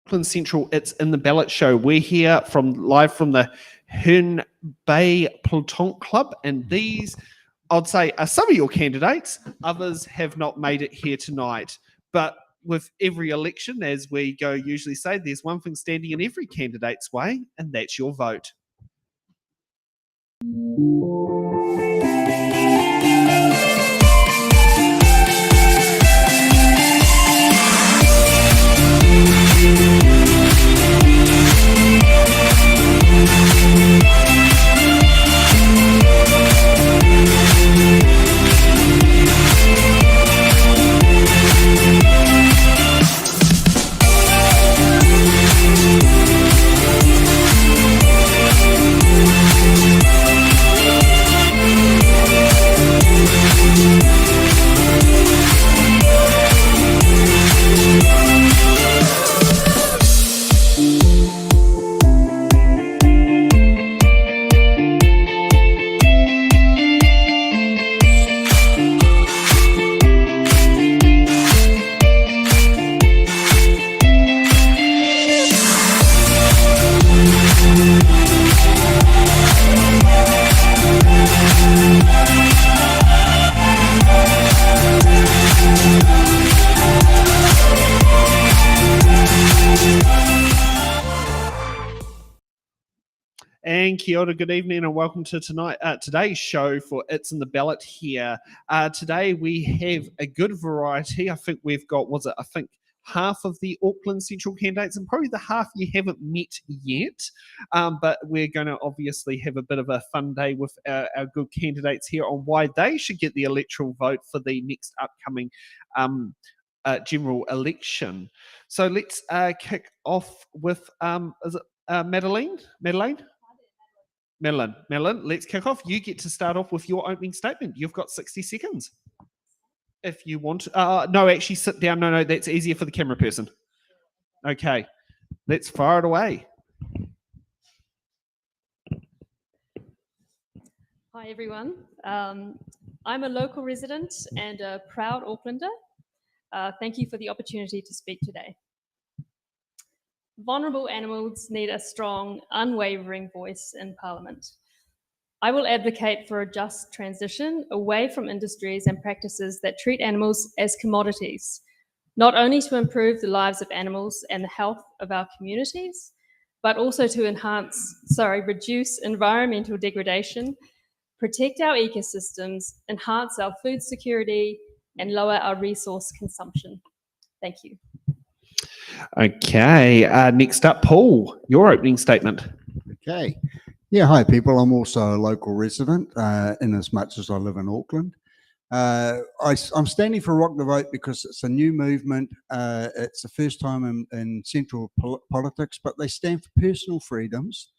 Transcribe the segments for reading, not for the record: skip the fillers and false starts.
Auckland Central, it's in the Ballot show. We're here live from the Herne Bay Plantonk Club, and these, I'd say, are some of your candidates. Others have not made it here tonight. But with every election, as we usually say, there's one thing standing in every candidate's way, and that's your vote. And kia ora, good evening, and welcome to today's show for It's in the Ballot here. Today we have a good variety. I think we've got, half of the Auckland Central candidates, and probably the half you haven't met yet. But we're going to obviously have a bit of a fun day with our good candidates here on why they should get the electoral vote for the next upcoming general election. So let's kick off with, is it Madeline? Madeline, let's kick off. You get to start off with your opening statement. You've got 60 seconds. If you want. No, actually sit down. No, that's easier for the camera person. Okay, let's fire it away. Hi, everyone. I'm a local resident and a proud Aucklander. Thank you for the opportunity to speak today. Vulnerable animals need a strong, unwavering voice in Parliament. I will advocate for a just transition away from industries and practices that treat animals as commodities, not only to improve the lives of animals and the health of our communities, but also to reduce environmental degradation, protect our ecosystems, enhance our food security, and lower our resource consumption. Thank you. Okay, next up, Paul, your opening statement. Okay. Yeah, hi people. I'm also a local resident in as much as I live in Auckland. I'm standing for Rock the Vote because it's a new movement. It's the first time in central politics, but they stand for personal freedoms,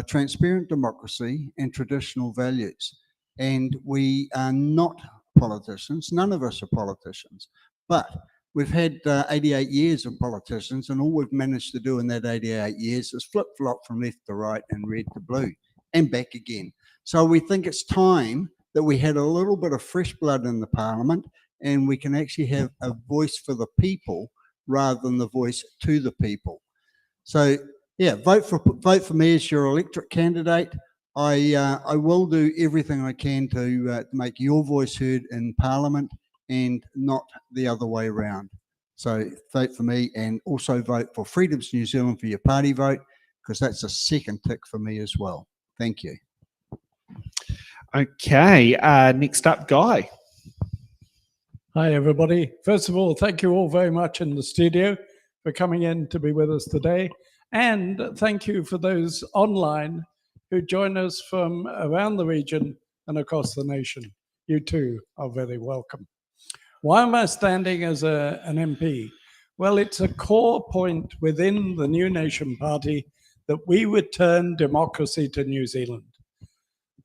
transparent democracy, and traditional values. And we are not politicians. None of us are politicians. But we've had 88 years of politicians, and all we've managed to do in that 88 years is flip-flop from left to right and red to blue and back again. So we think it's time that we had a little bit of fresh blood in the Parliament, and we can actually have a voice for the people rather than the voice to the people. So yeah, vote for me as your electorate candidate. I will do everything I can to make your voice heard in Parliament, and not the other way around. So vote for me, and also vote for Freedoms New Zealand for your party vote, because that's a second tick for me as well. Thank you. Okay, next up, Guy. Hi, everybody. First of all, thank you all very much in the studio for coming in to be with us today. And thank you for those online who join us from around the region and across the nation. You too are very welcome. Why am I standing as an MP? Well, it's a core point within the New Nation Party that we return democracy to New Zealand.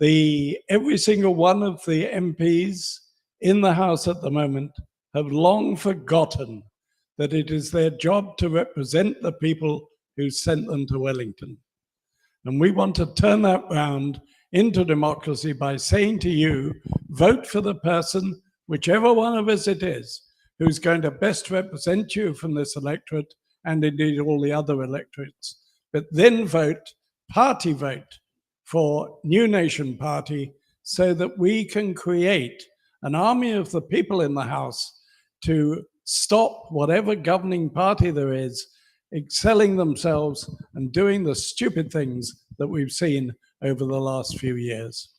Every single one of the MPs in the House at the moment have long forgotten that it is their job to represent the people who sent them to Wellington. And we want to turn that round into democracy by saying to you, vote for the person, whichever one of us it is, who's going to best represent you from this electorate and indeed all the other electorates, but then party vote for New Nation Party so that we can create an army of the people in the House to stop whatever governing party there is excelling themselves and doing the stupid things that we've seen over the last few years.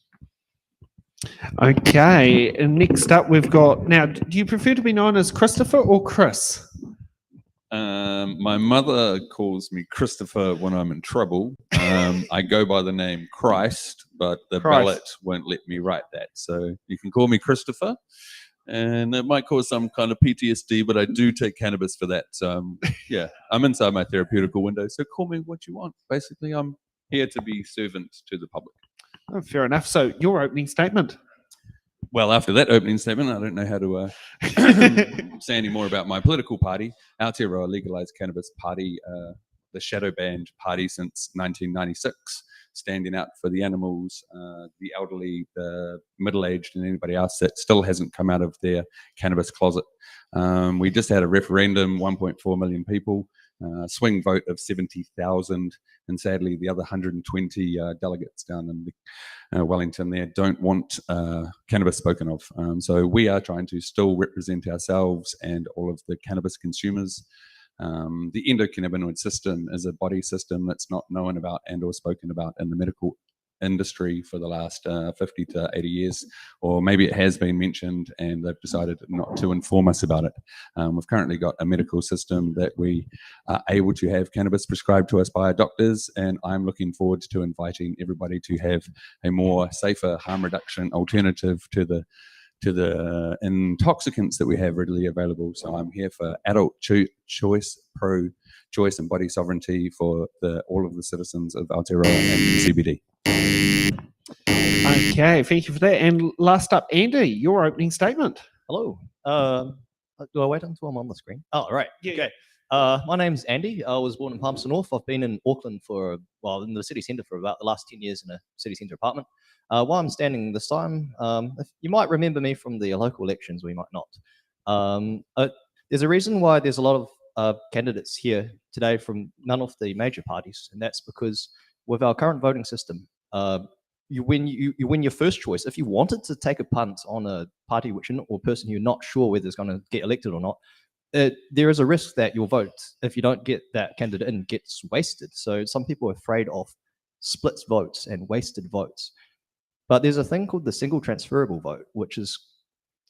Okay, and next up we've got, now, do you prefer to be known as Christopher or Chris? My mother calls me Christopher when I'm in trouble. I go by the name Christ, but the Christ. ballot won't let me write that. So you can call me Christopher, and it might cause some kind of PTSD, but I do take cannabis for that. So yeah, I'm inside my therapeutical window. So call me what you want. Basically, I'm here to be servant to the public. Oh, fair enough. So your opening statement. Well, after that opening statement, I don't know how to say any more about my political party, Aotearoa Legalised Cannabis Party, the shadow banned party since 1996, standing out for the animals, the elderly, the middle-aged, and anybody else that still hasn't come out of their cannabis closet. We just had a referendum, 1.4 million people, swing vote of 70,000, and sadly the other 120 delegates down in Wellington there don't want cannabis spoken of. So we are trying to still represent ourselves and all of the cannabis consumers. The endocannabinoid system is a body system that's not known about and or spoken about in the medical industry for the last 50 to 80 years, or maybe it has been mentioned and they've decided not to inform us about it. We've currently got a medical system that we are able to have cannabis prescribed to us by our doctors, and I'm looking forward to inviting everybody to have a more safer harm reduction alternative to the intoxicants that we have readily available. So I'm here for adult choice, pro-choice and body sovereignty for all of the citizens of Aotearoa and CBD. Okay, thank you for that. And last up, Andy, your opening statement. Hello. Do I wait until I'm on the screen? Oh, right. Yeah. Okay. My name's Andy. I was born in Palmerston North. I've been in Auckland in the city centre for about the last 10 years in a city centre apartment. While I'm standing this time, you might remember me from the local elections, or you might not. There's a reason why there's a lot of candidates here today from none of the major parties, and that's because with our current voting system, you win your first choice. If you wanted to take a punt on a party or person you're not sure whether it's going to get elected or not, there is a risk that your vote, if you don't get that candidate in, gets wasted. So some people are afraid of split votes and wasted votes. But there's a thing called the single transferable vote, which is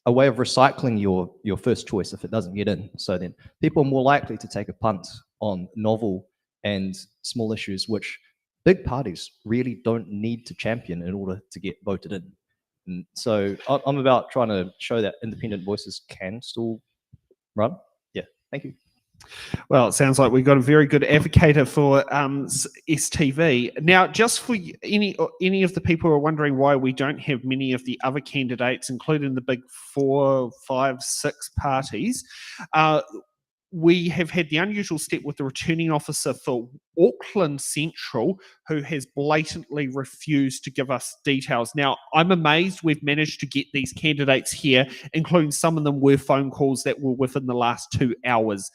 a way of recycling your first choice if it doesn't get in. So then people are more likely to take a punt on novel and small issues, which big parties really don't need to champion in order to get voted in. And so I'm about trying to show that independent voices can still run. Yeah, thank you. Well, it sounds like we've got a very good advocate for STV. Now, just for any of the people who are wondering why we don't have many of the other candidates, including the big 4, 5, 6 parties, we have had the unusual step with the returning officer for Auckland Central, who has blatantly refused to give us details. Now, I'm amazed we've managed to get these candidates here, including some of them were phone calls that were within the last 2 hours.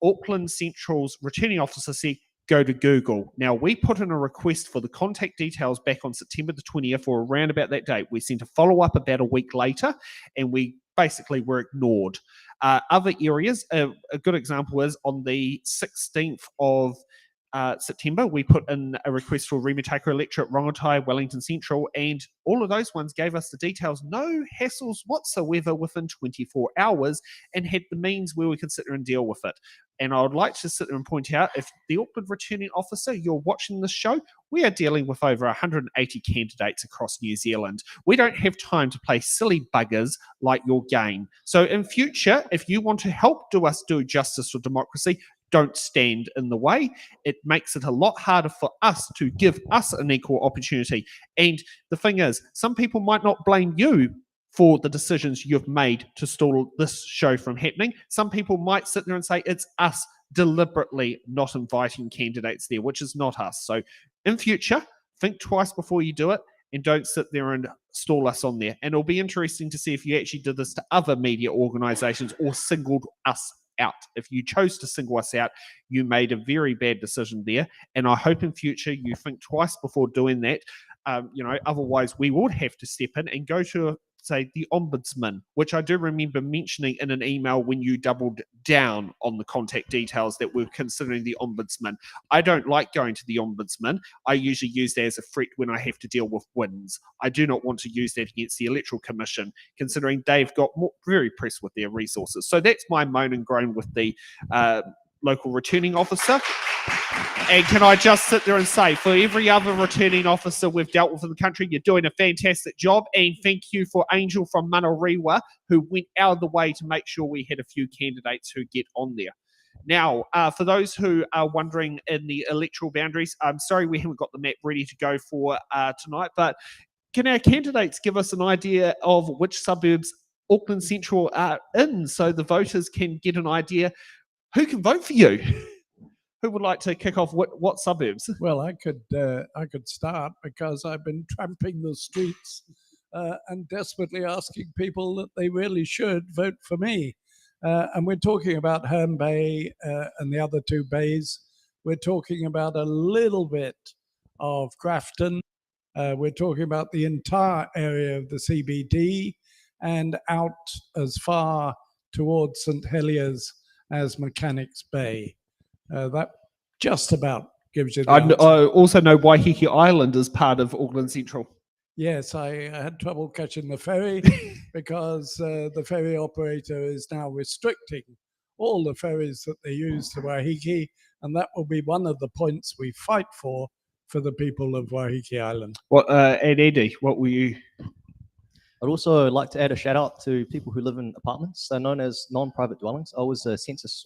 Auckland Central's returning officer said, go to Google. Now, we put in a request for the contact details back on September the 20th or around about that date. We sent a follow-up about a week later, and we basically were ignored. Other areas, a good example is on the 16th of September, we put in a request for Rimutaka Electorate, Rongotai, Wellington Central, and all of those ones gave us the details, no hassles whatsoever within 24 hours, and had the means where we could sit there and deal with it. And I would like to sit there and point out, if the Auckland returning officer, you're watching this show, we are dealing with over 180 candidates across New Zealand. We don't have time to play silly buggers like your game. So in future, if you want to help us do justice for democracy, don't stand in the way. It makes it a lot harder for us to give us an equal opportunity. And the thing is, some people might not blame you for the decisions you've made to stall this show from happening. Some people might sit there and say it's us deliberately not inviting candidates there, which is not us. So in future, think twice before you do it, and don't sit there and stall us on there. And it'll be interesting to see if you actually did this to other media organisations or singled us out. If you chose to single us out, you made a very bad decision there. And I hope in future you think twice before doing that. Otherwise we would have to step in and go to, say, the ombudsman, which I do remember mentioning in an email when you doubled down on the contact details that we're considering the ombudsman. I don't like going to the ombudsman. I usually use that as a threat when I have to deal with wins. I do not want to use that against the Electoral Commission, considering they've got very pressed with their resources. So that's my moan and groan with the local returning officer. And can I just sit there and say, for every other returning officer we've dealt with in the country, you're doing a fantastic job. And thank you for Angel from Manarewa, who went out of the way to make sure we had a few candidates who get on there. Now, for those who are wondering in the electoral boundaries, I'm sorry we haven't got the map ready to go for tonight, but can our candidates give us an idea of which suburbs Auckland Central are in so the voters can get an idea who can vote for you? Who would like to kick off what suburbs? Well, I could start because I've been tramping the streets and desperately asking people that they really should vote for me. And we're talking about Herne Bay and the other two bays. We're talking about a little bit of Grafton. We're talking about the entire area of the CBD and out as far towards St Heliers as Mechanics Bay. That just about gives you the answer. I also know Waiheke Island is part of Auckland Central. Yes, I had trouble catching the ferry because the ferry operator is now restricting all the ferries that they use to Waiheke, and that will be one of the points we fight for the people of Waiheke Island. And Eddie, what were you? I'd also like to add a shout out to people who live in apartments. They're known as non-private dwellings. I was a census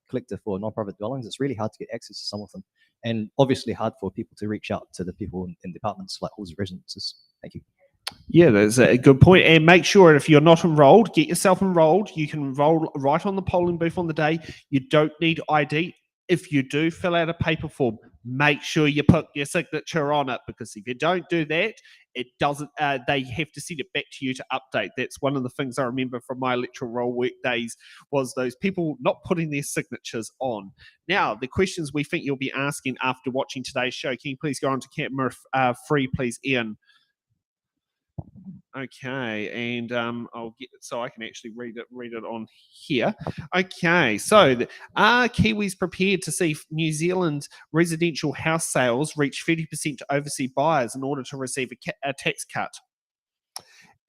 collector for non-private dwellings. It's really hard to get access to some of them, and obviously hard for people to reach out to the people in the apartments like halls of residences. Thank you. Yeah, that's a good point. And make sure if you're not enrolled, get yourself enrolled. You can enroll right on the polling booth on the day. You don't need ID. If you do fill out a paper form, make sure you put your signature on it, because if you don't do that, it doesn't. They have to send it back to you to update. That's one of the things I remember from my electoral roll work days was those people not putting their signatures on. Now, the questions we think you'll be asking after watching today's show. Can you please go on to camera 3, please, Ian? Okay, and I'll get it so I can actually read it on here. Okay, so are Kiwis prepared to see New Zealand residential house sales reach 30% to overseas buyers in order to receive a tax cut?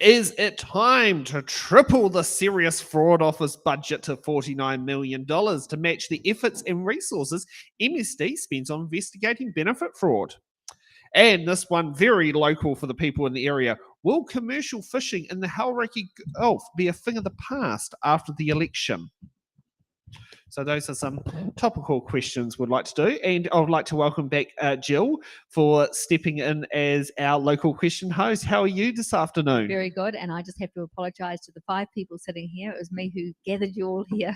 Is it time to triple the Serious Fraud Office budget to $49 million to match the efforts and resources MSD spends on investigating benefit fraud? And this one, very local for the people in the area. Will commercial fishing in the Hauraki Gulf be a thing of the past after the election? So those are some topical questions we'd like to do. And I would like to welcome back Jill for stepping in as our local question host. How are you this afternoon? Very good. And I just have to apologise to the 5 people sitting here. It was me who gathered you all here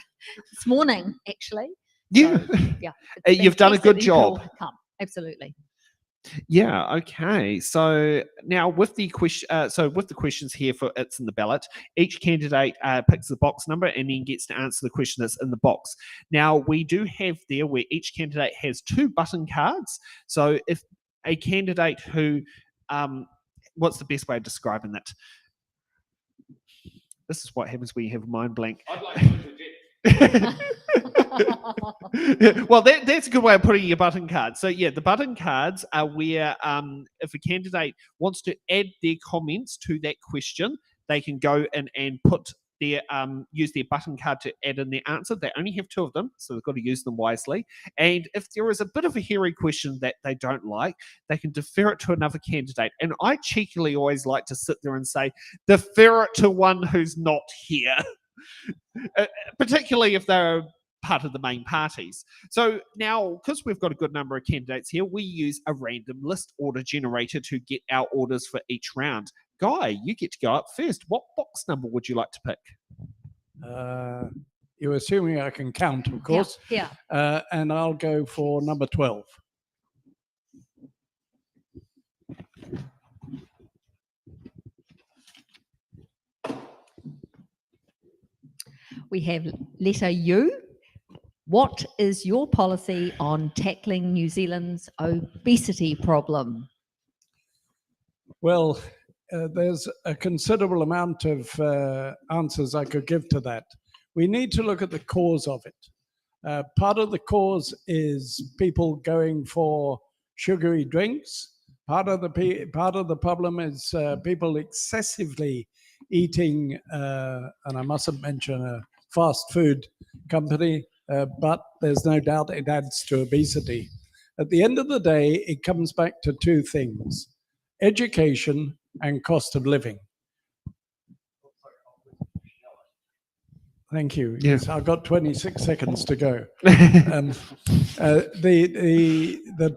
this morning, actually. Yeah. So, yeah. You've done a good job. Come. Absolutely. Yeah. Okay. So now with the question, with the questions here for It's in the Ballot, each candidate picks the box number and then gets to answer the question that's in the box. Now we do have there where each candidate has 2 button cards. So if a candidate who, what's the best way of describing that? This is what happens when you have a mind blank. I'd like to interject. Well, that's a good way of putting your button cards. So yeah, the button cards are where if a candidate wants to add their comments to that question, they can go in and put their use their button card to add in their answer. They only have 2 of them, so they've got to use them wisely. And if there is a bit of a hairy question that they don't like, they can defer it to another candidate. And I cheekily always like to sit there and say, defer it to one who's not here. Particularly if they're part of the main parties. So now, because we've got a good number of candidates here, we use a random list order generator to get our orders for each round. Guy, you get to go up first. What box number would you like to pick? You're assuming I can count, of course. Yeah. And I'll go for number 12. We have letter U. What is your policy on tackling New Zealand's obesity problem? Well, there's a considerable amount of answers I could give to that. We need to look at the cause of it. Part of the cause is people going for sugary drinks. Part of the problem is people excessively eating, and I mustn't mention a fast food company, but there's no doubt it adds to obesity. At the end of the day, it comes back to two things: education and cost of living. Thank you. Yeah. Yes, I've got 26 seconds to go. The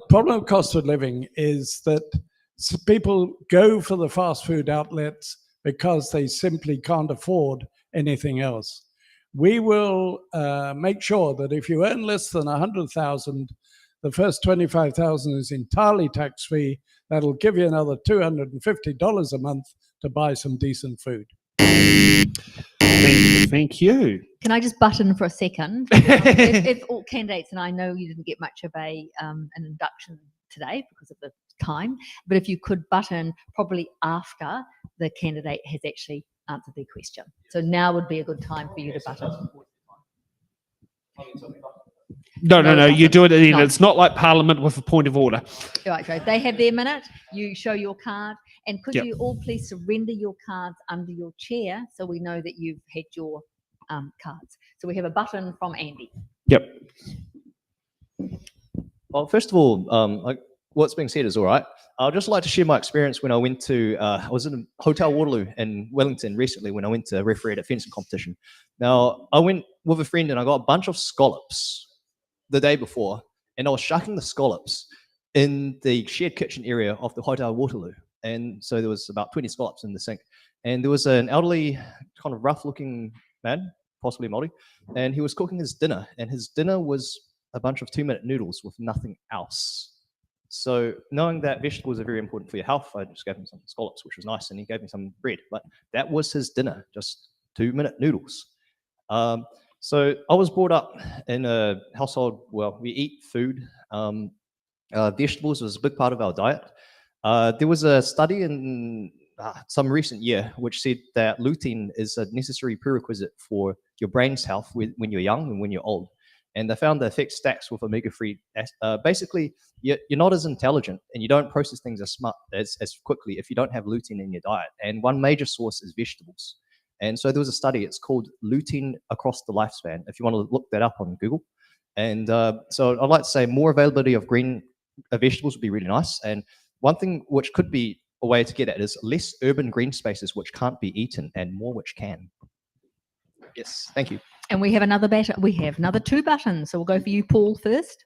problem of cost of living is that people go for the fast food outlets because they simply can't afford anything else. We will make sure that if you earn less than 100,000, the first 25,000 is entirely tax-free. That'll give you another $250 a month to buy some decent food. Thank you. Can I just butt in for a second? If all candidates, and I know you didn't get much of an induction today because of the time, but if you could butt in probably after the candidate has actually answered their question. So now would be a good time for you to butt in. No. You do it at the end. No. It's not like Parliament with a point of order. Right, so they have their minute, you show your card, and could Yep. you all please surrender your cards under your chair so we know that you've had your cards. So we have a button from Andy. Yep. Well, first of all, what's being said is all right. I'd just like to share my experience when I went to, I was in a Hotel Waterloo in Wellington recently when I went to referee at a fencing competition. Now, I went with a friend and I got a bunch of scallops the day before, and I was shucking the scallops in the shared kitchen area of the Hotel Waterloo. And so there was about 20 scallops in the sink. And there was an elderly, kind of rough-looking man, possibly Māori, and he was cooking his dinner. And his dinner was a bunch of 2-minute noodles with nothing else. So knowing that vegetables are very important for your health, I just gave him some scallops, which was nice, and he gave me some bread. But that was his dinner, just 2-minute noodles. So I was brought up in a household where we eat food. Vegetables was a big part of our diet. There was a study in some recent year which said that lutein is a necessary prerequisite for your brain's health when you're young and when you're old. And they found the effect stacks with omega-3. Basically, you're not as intelligent and you don't process things as quickly if you don't have lutein in your diet. And one major source is vegetables. And so there was a study, it's called Lutein Across the Lifespan, if you want to look that up on Google. And so I'd like to say more availability of green vegetables would be really nice. And one thing which could be a way to get at is less urban green spaces which can't be eaten and more which can. Yes, thank you. And we have another two buttons. So we'll go for you, Paul, first.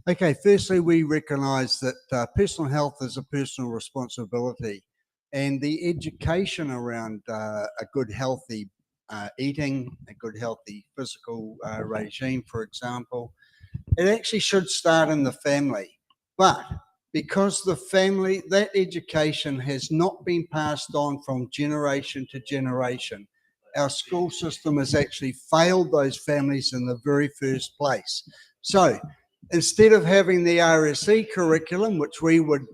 Okay, firstly, we recognise that personal health is a personal responsibility, and the education around a good healthy eating, a good healthy physical regime, for example, it actually should start in the family. But because that education has not been passed on from generation to generation, our school system has actually failed those families in the very first place. So instead of having the RSE curriculum, which we would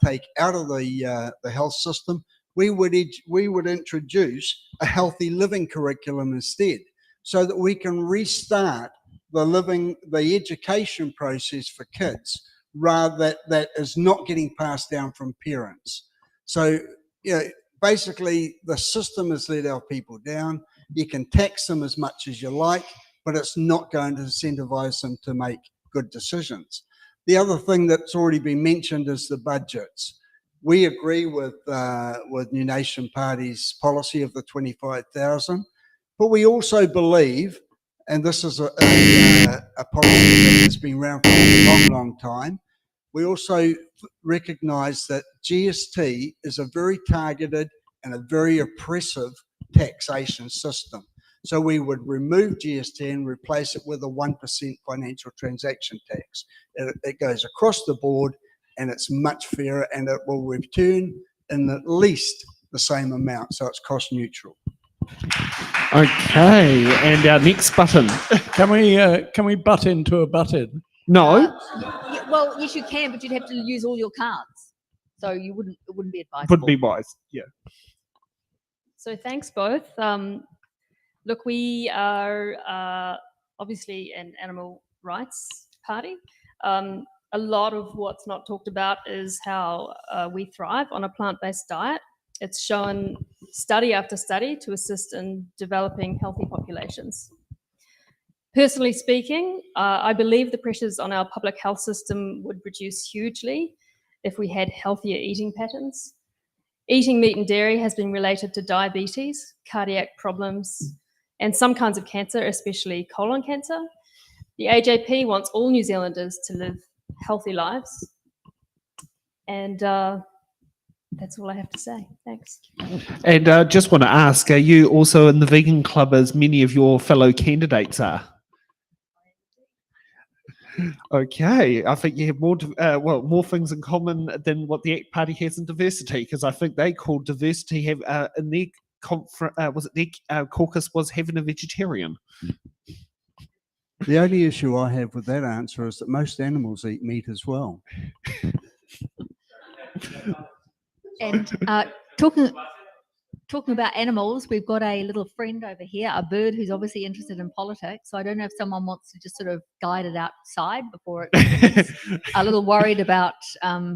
take out of the health system, we would introduce a healthy living curriculum instead, so that we can restart the education process for kids, rather that is not getting passed down from parents. So, basically, the system has let our people down. You can tax them as much as you like, but it's not going to incentivize them to make good decisions. The other thing that's already been mentioned is the budgets. We agree with New Nation Party's policy of the 25,000, but we also believe, and this is a policy that has been around for a long, long time, we also recognise that GST is a very targeted and a very oppressive taxation system. So we would remove GST and replace it with a 1% financial transaction tax. It goes across the board and it's much fairer, and it will return in at least the same amount, so it's cost neutral. Okay, and our next button. Can we butt into a button? No, Well, yes, you can, but you'd have to use all your cards, so it wouldn't be advisable. would be wise. Yeah. So thanks both. Look, we are obviously an animal rights party. A lot of what's not talked about is how we thrive on a plant-based diet. It's shown study after study to assist in developing healthy populations. Personally speaking, I believe the pressures on our public health system would reduce hugely if we had healthier eating patterns. Eating meat and dairy has been related to diabetes, cardiac problems, and some kinds of cancer, especially colon cancer. The AJP wants all New Zealanders to live healthy lives. And that's all I have to say. Thanks. And just want to ask, are you also in the vegan club as many of your fellow candidates are? Okay, I think you have more things in common than what the ACT Party has in diversity, because I think they called diversity have in their caucus was having a vegetarian. The only issue I have with that answer is that most animals eat meat as well. And talking about animals, we've got a little friend over here, a bird who's obviously interested in politics. So I don't know if someone wants to just sort of guide it outside before it's a little worried about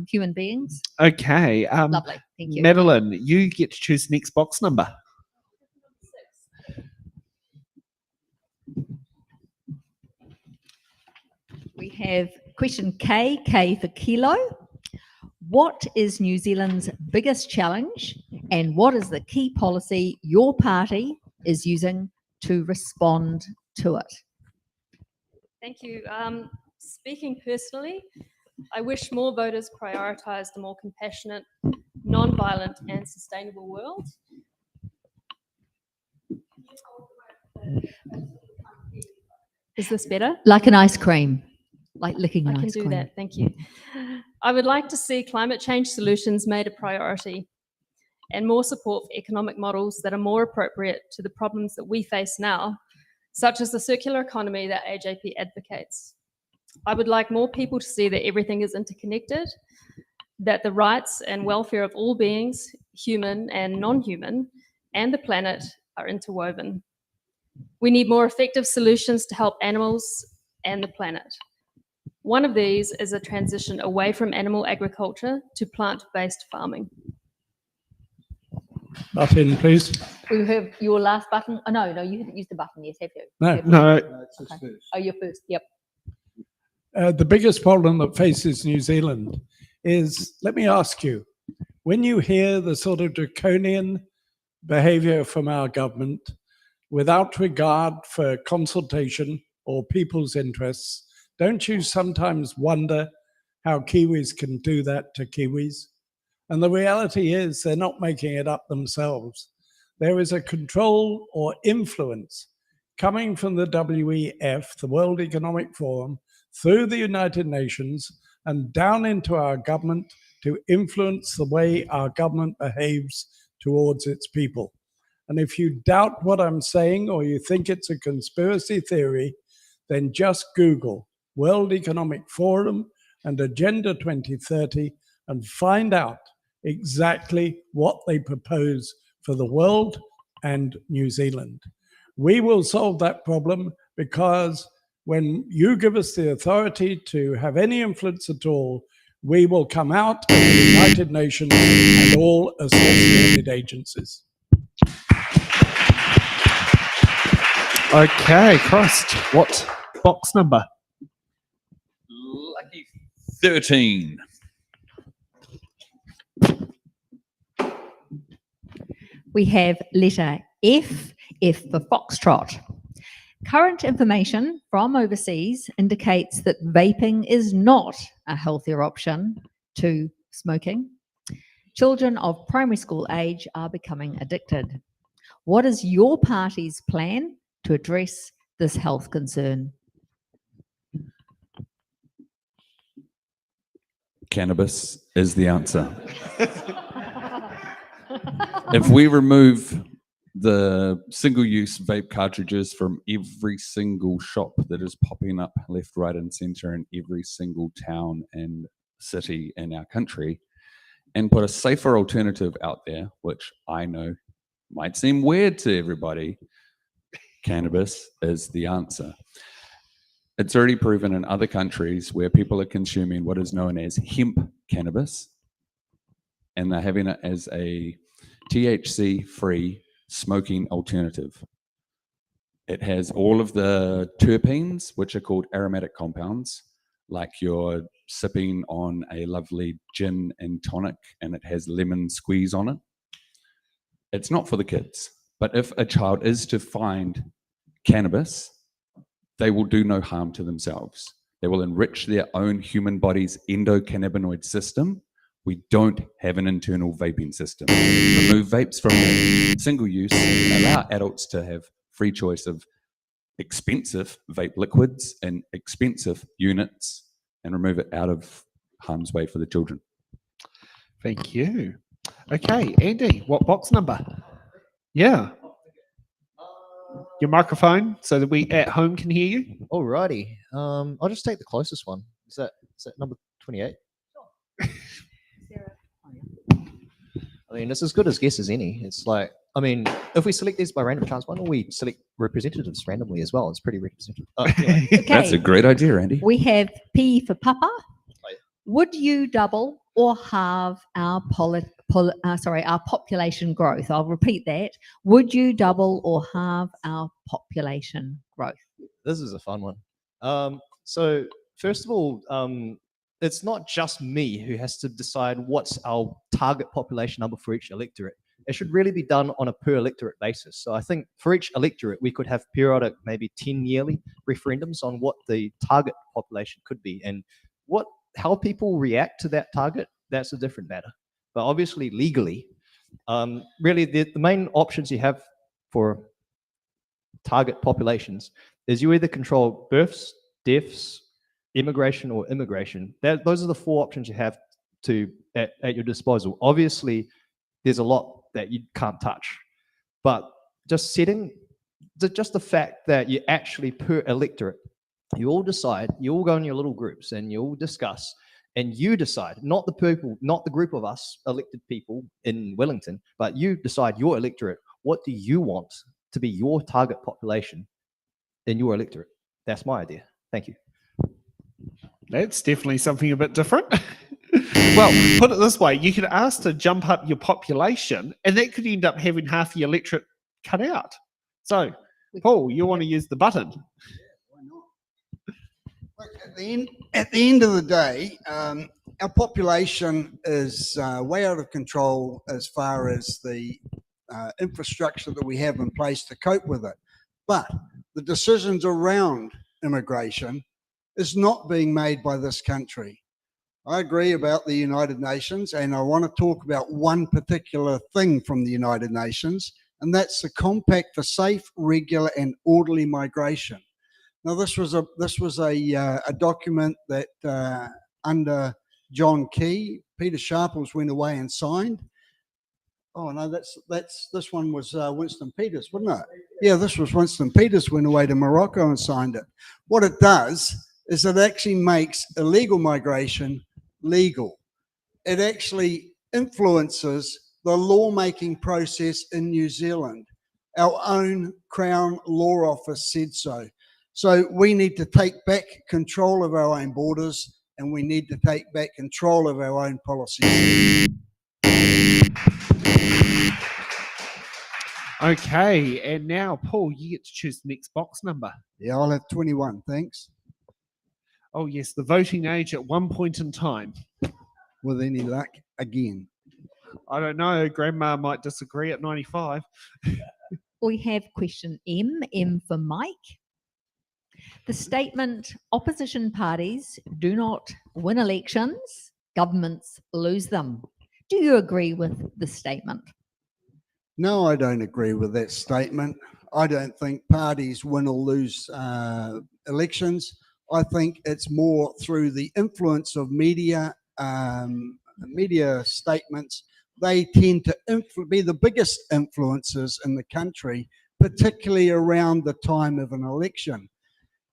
human beings. Okay. Lovely, thank you. Madeline, you get to choose the next box number. We have question K for kilo. What is New Zealand's biggest challenge, and what is the key policy your party is using to respond to it? Thank you. Speaking personally, I wish more voters prioritise the more compassionate, non-violent and sustainable world. Is this better? Like an ice cream, like licking an I can ice do cream. that, thank you. I would like to see climate change solutions made a priority and more support for economic models that are more appropriate to the problems that we face now, such as the circular economy that AJP advocates. I would like more people to see that everything is interconnected, that the rights and welfare of all beings, human and non-human, and the planet are interwoven. We need more effective solutions to help animals and the planet. One of these is a transition away from animal agriculture to plant-based farming. Button, please. We have your last button. Oh, no, you haven't used the button yet, have you? No. No, Okay. Oh, you're first. Yep. The biggest problem that faces New Zealand is, let me ask you, when you hear the sort of draconian behavior from our government without regard for consultation or people's interests, don't you sometimes wonder how Kiwis can do that to Kiwis? And the reality is they're not making it up themselves. There is a control or influence coming from the WEF, the World Economic Forum, through the United Nations and down into our government to influence the way our government behaves towards its people. And if you doubt what I'm saying or you think it's a conspiracy theory, then just Google World Economic Forum and Agenda 2030 and find out exactly what they propose for the world and New Zealand. We will solve that problem because when you give us the authority to have any influence at all, we will come out of the United Nations and all associated agencies. okay, Christ. What box number? Lucky 13. We have letter F for Foxtrot. Current information from overseas indicates that vaping is not a healthier option to smoking. Children of primary school age are becoming addicted. What is your party's plan to address this health concern? Cannabis is the answer. If we remove the single-use vape cartridges from every single shop that is popping up left, right, and center in every single town and city in our country, and put a safer alternative out there, which I know might seem weird to everybody. Cannabis is the answer. It's already proven in other countries where people are consuming what is known as hemp cannabis, and they're having it as a THC-free smoking alternative. It has all of the terpenes, which are called aromatic compounds, like you're sipping on a lovely gin and tonic and it has lemon squeeze on it. It's not for the kids, but if a child is to find cannabis, they will do no harm to themselves. They will enrich their own human body's endocannabinoid system. We don't have an internal vaping system. Remove vapes from single use, allow adults to have free choice of expensive vape liquids and expensive units, and remove it out of harm's way for the children. Thank you. Okay, Andy, what box number? Yeah. Your microphone so that we at home can hear you. Alrighty. I'll just take the closest one. Is that number 28? I mean, it's as good a guess as any. It's like, I mean, if we select these by random chance, why don't we select representatives randomly as well? It's pretty representative. Anyway. Okay. That's a great idea, Andy. We have P for Papa. yeah. Would you double or halve our our population growth? I'll repeat that. Would you double or halve our population growth? This is a fun one. So first of all, it's not just me who has to decide what's our target population number for each electorate. It should really be done on a per electorate basis. So I think for each electorate, we could have periodic, maybe 10 yearly referendums on what the target population could be, and how people react to that target, that's a different matter. But obviously legally, really the main options you have for target populations is you either control births, deaths, immigration, or immigration. Those are the four options you have at your disposal. Obviously, there's a lot that you can't touch, but just the fact that you actually per electorate, you all decide, you all go in your little groups and you all discuss, and you decide, not the group of us elected people in Wellington, but you decide your electorate, what do you want to be your target population in your electorate? That's my idea. Thank you. That's definitely something a bit different. Well, put it this way, you could ask to jump up your population and that could end up having half your electorate cut out. So, Paul, you want to use the button? Why not? Look, at the end of the day, our population is way out of control as far as the infrastructure that we have in place to cope with it. But the decisions around immigration is not being made by this country. I agree about the United Nations, and I want to talk about one particular thing from the United Nations, and that's the Compact for Safe, Regular and Orderly Migration. Now, this was a document that under John Key, Peter Sharples went away and signed. Oh no, this one was Winston Peters, wasn't it? Yeah, this was Winston Peters went away to Morocco and signed it. What it does is it actually makes illegal migration legal. It actually influences the lawmaking process in New Zealand. Our own Crown Law Office said so. So we need to take back control of our own borders, and we need to take back control of our own policies. Okay, and now, Paul, you get to choose the next box number. Yeah, I'll have 21, thanks. Oh, yes, the voting age at one point in time. With any luck, again. I don't know, Grandma might disagree at 95. We have question M for Mike. The statement, opposition parties do not win elections, governments lose them. Do you agree with the statement? No, I don't agree with that statement. I don't think parties win or lose elections. I think it's more through the influence of media statements they tend to be the biggest influencers in the country, particularly around the time of an election.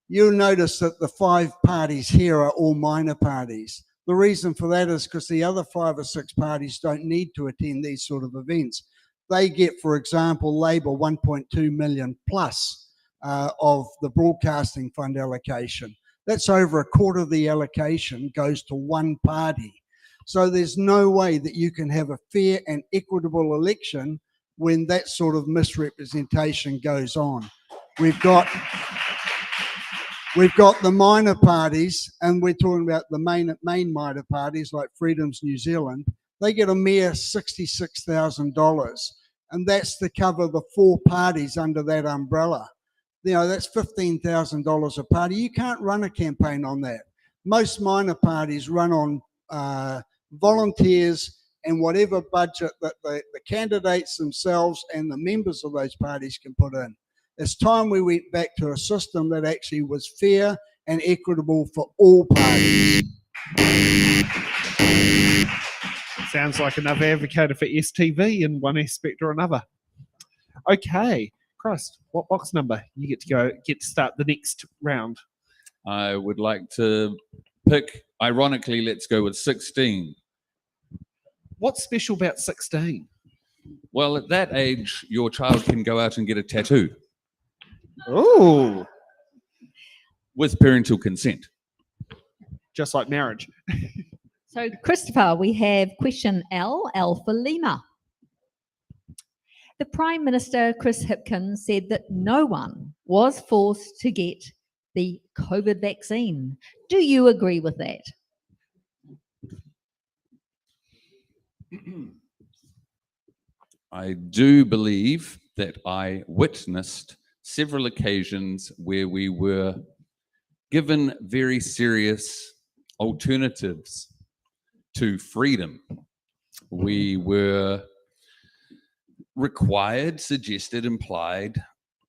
You'll notice that the 5 parties here are all minor parties. The reason for that is because the other 5 or 6 parties don't need to attend these sort of events. They get, for example, Labor 1.2 million plus of the broadcasting fund allocation. That's over a quarter of the allocation goes to one party. So there's no way that you can have a fair and equitable election when that sort of misrepresentation goes on. We've got the minor parties, and we're talking about the main minor parties like Freedom's New Zealand. They get a mere $66,000, and that's to cover the 4 parties under that umbrella. You know, that's $15,000 a party. You can't run a campaign on that. Most minor parties run on volunteers and whatever budget that the candidates themselves and the members of those parties can put in. It's time we went back to a system that actually was fair and equitable for all parties. Sounds like another advocate for STV in one aspect or another. Okay, Christ, what box number? You get to start the next round. I would like to pick, ironically, let's go with 16. What's special about 16? Well, at that age, your child can go out and get a tattoo Oh, with parental consent. just like marriage. So, Christopher, we have question L for Lima. The Prime Minister, Chris Hipkins, said that no one was forced to get the COVID vaccine. Do you agree with that? I do believe that I witnessed several occasions where we were given very serious alternatives to freedom. We were required, suggested, implied,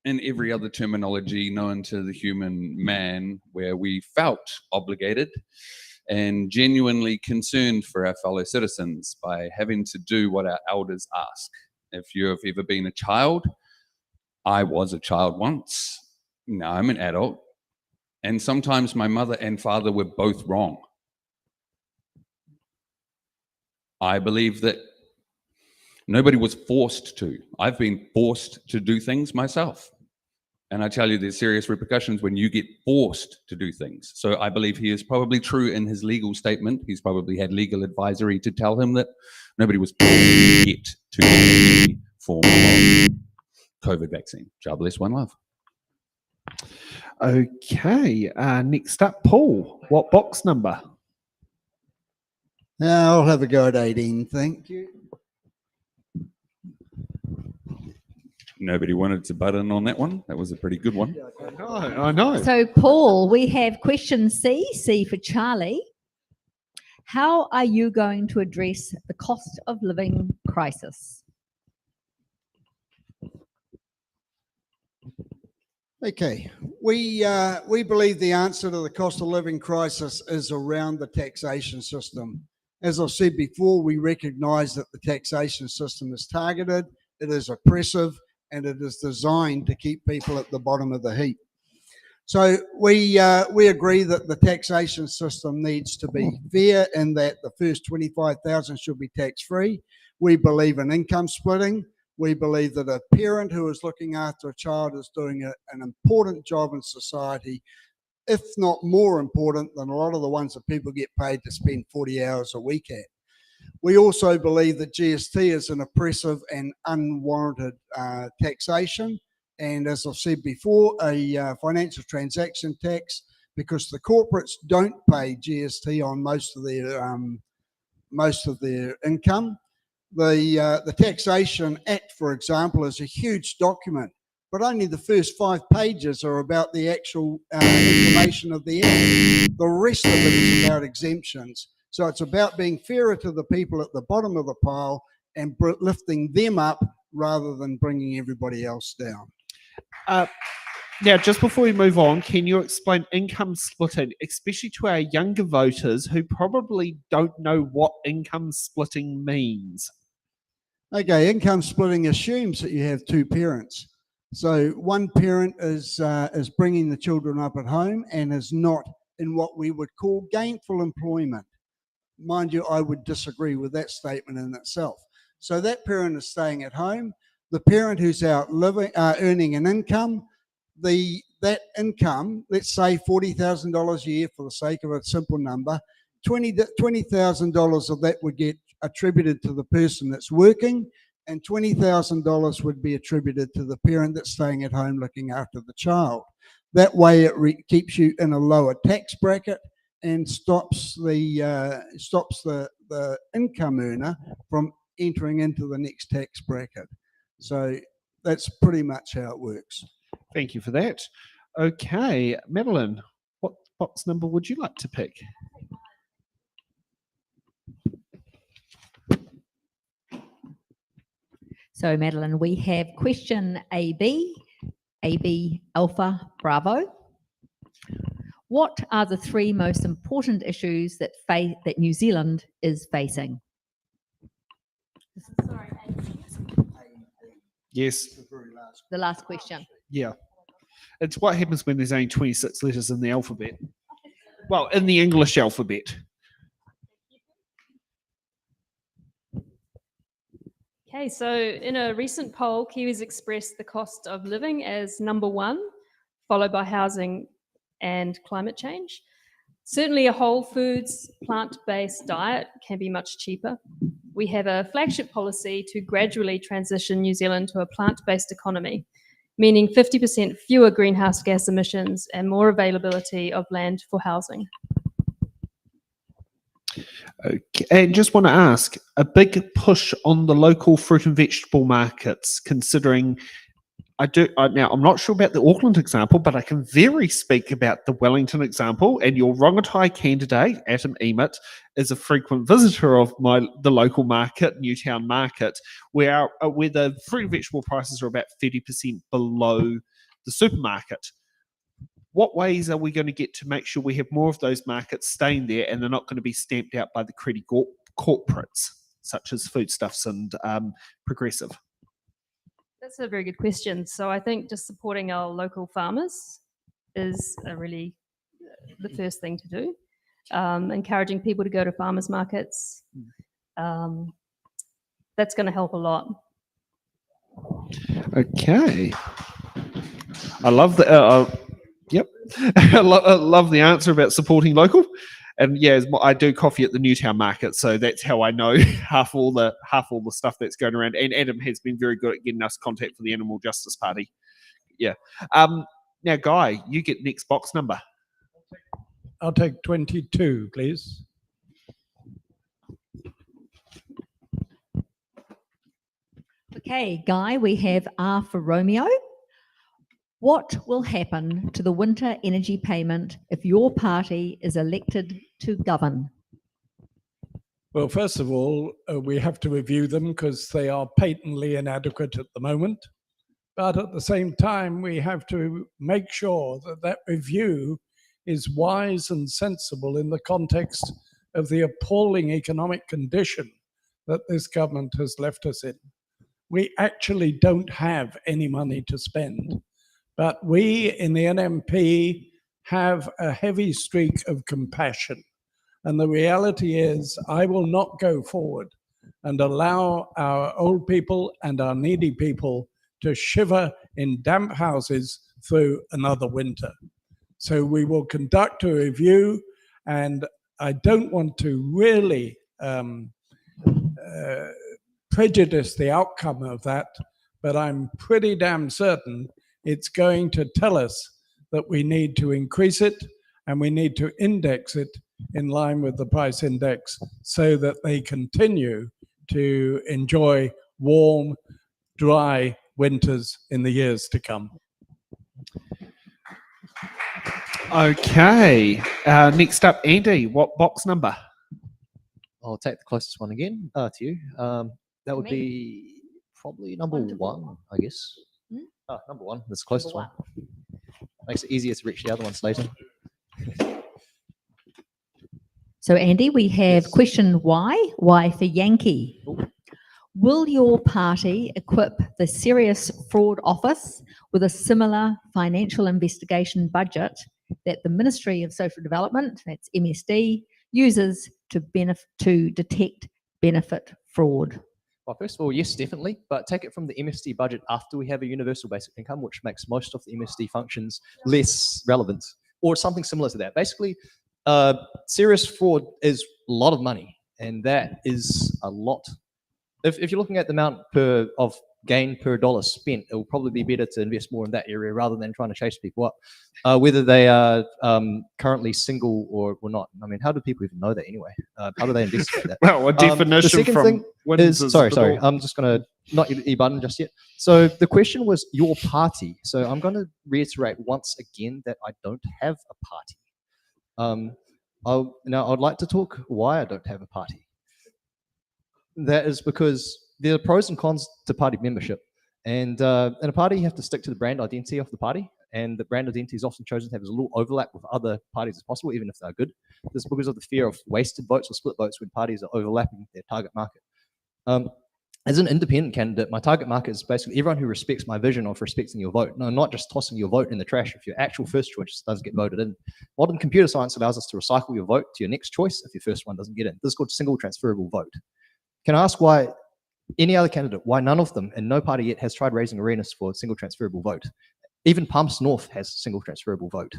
and every other terminology known to the human man, where we felt obligated and genuinely concerned for our fellow citizens by having to do what our elders ask. If you've ever been a child, I was a child once. Now I'm an adult. And sometimes my mother and father were both wrong. I believe that nobody was forced to. I've been forced to do things myself. And I tell you, there's serious repercussions when you get forced to do things. So I believe he is probably true in his legal statement. He's probably had legal advisory to tell him that nobody was forced to get to any form of COVID vaccine. God bless, one love. Okay, next up, Paul. What box number? I'll have a go at 18, thank you. Nobody wanted to butt in on that one. That was a pretty good one. I know. So, Paul, we have question C for Charlie. How are you going to address the cost of living crisis? Okay, we believe the answer to the cost of living crisis is around the taxation system. As I've said before, we recognise that the taxation system is targeted, it is oppressive, and it is designed to keep people at the bottom of the heap. So we agree that the taxation system needs to be fair in that the first 25,000 should be tax-free. We believe in income splitting. We believe that a parent who is looking after a child is doing an important job in society, if not more important than a lot of the ones that people get paid to spend 40 hours a week at. We also believe that GST is an oppressive and unwarranted taxation. And as I've said before, a financial transaction tax, because the corporates don't pay GST on most of their income. The Taxation Act, for example, is a huge document, but only the first 5 pages are about the actual information of the act. The rest of it is about exemptions. So it's about being fairer to the people at the bottom of the pile and lifting them up rather than bringing everybody else down. Now, just before we move on, can you explain income splitting, especially to our younger voters who probably don't know what income splitting means? Okay, income splitting assumes that you have two parents. So one parent is bringing the children up at home and is not in what we would call gainful employment. Mind you, I would disagree with that statement in itself. So that parent is staying at home. The parent who's out earning an income, that income, let's say $40,000 a year for the sake of a simple number, $20,000 of that would get attributed to the person that's working, and $20,000 would be attributed to the parent that's staying at home looking after the child. That way it keeps you in a lower tax bracket and stops the income earner from entering into the next tax bracket. So that's pretty much how it works. Thank you for that. Okay, Madeline, what box number would you like to pick? So, Madeline, we have question AB Alpha Bravo. What are the three most important issues that New Zealand is facing? Yes. The last question. Yeah. It's what happens when there's only 26 letters in the alphabet. Well, in the English alphabet. Okay, so in a recent poll, Kiwis expressed the cost of living as number one, followed by housing and climate change. Certainly a whole foods, plant-based diet can be much cheaper. We have a flagship policy to gradually transition New Zealand to a plant-based economy, meaning 50% fewer greenhouse gas emissions and more availability of land for housing. Okay. And just want to ask, a big push on the local fruit and vegetable markets, considering now I'm not sure about the Auckland example, but I can very speak about the Wellington example, and your Rongotai candidate, Atom Emmet, is a frequent visitor of the local market, Newtown Market, where the fruit and vegetable prices are about 30% below the supermarket. What ways are we going to get to make sure we have more of those markets staying there and they're not going to be stamped out by the credit corporates, such as Foodstuffs and Progressive? That's a very good question. So I think just supporting our local farmers is really the first thing to do. Encouraging people to go to farmers markets, that's going to help a lot. Okay. I love the yep. I love the answer about supporting local. And yeah, I do coffee at the Newtown Market, so that's how I know half all the stuff that's going around. And Adam has been very good at getting us contact for the Animal Justice Party. Yeah. Now, Guy, you get next box number. I'll take 22, please. Okay, Guy, we have R for Romeo. What will happen to the winter energy payment if your party is elected to govern? Well, first of all, we have to review them because they are patently inadequate at the moment. But at the same time, we have to make sure that that review is wise and sensible in the context of the appalling economic condition that this government has left us in. We actually don't have any money to spend. But we in the NMP have a heavy streak of compassion. And the reality is, I will not go forward and allow our old people and our needy people to shiver in damp houses through another winter. So we will conduct a review, and I don't want to really prejudice the outcome of that, but I'm pretty damn certain it's going to tell us that we need to increase it and we need to index it in line with the price index so that they continue to enjoy warm, dry winters in the years to come. Okay. Next up, Andy, what box number? I'll take the closest one again to you. That would be probably number one, I guess. Number one, that's the closest one. Makes it easier to reach the other ones later. So, Andy, we have question Y for Yankee. Will your party equip the Serious Fraud Office with a similar financial investigation budget that the Ministry of Social Development, that's MSD, uses to detect benefit fraud? Well, first of all, yes, definitely, but take it from the MSD budget after we have a universal basic income, which makes most of the MSD functions less relevant, or something similar to that. Basically, serious fraud is a lot of money, and that is a lot. If you're looking at the amount of gain per dollar spent, it will probably be better to invest more in that area rather than trying to chase people up, whether they are currently single or not. I mean, how do people even know that anyway? How do they investigate that? Well, a definition the second from thing Wins is, sorry, I'm just going to not hit the E button just yet. So the question was your party. So I'm going to reiterate once again that I don't have a party. Now, I'd like to talk why I don't have a party. That is because there are pros and cons to party membership. And in a party, you have to stick to the brand identity of the party. And the brand identity is often chosen to have as little overlap with other parties as possible, even if they're good. This is because of the fear of wasted votes or split votes when parties are overlapping their target market. As an independent candidate, my target market is basically everyone who respects my vision of respecting your vote. No, not just tossing your vote in the trash if your actual first choice doesn't get voted in. Modern computer science allows us to recycle your vote to your next choice if your first one doesn't get in. This is called single transferable vote. Can I ask why any other candidate, why none of them and no party yet has tried raising awareness for single transferable vote? Even Palms North has single transferable vote.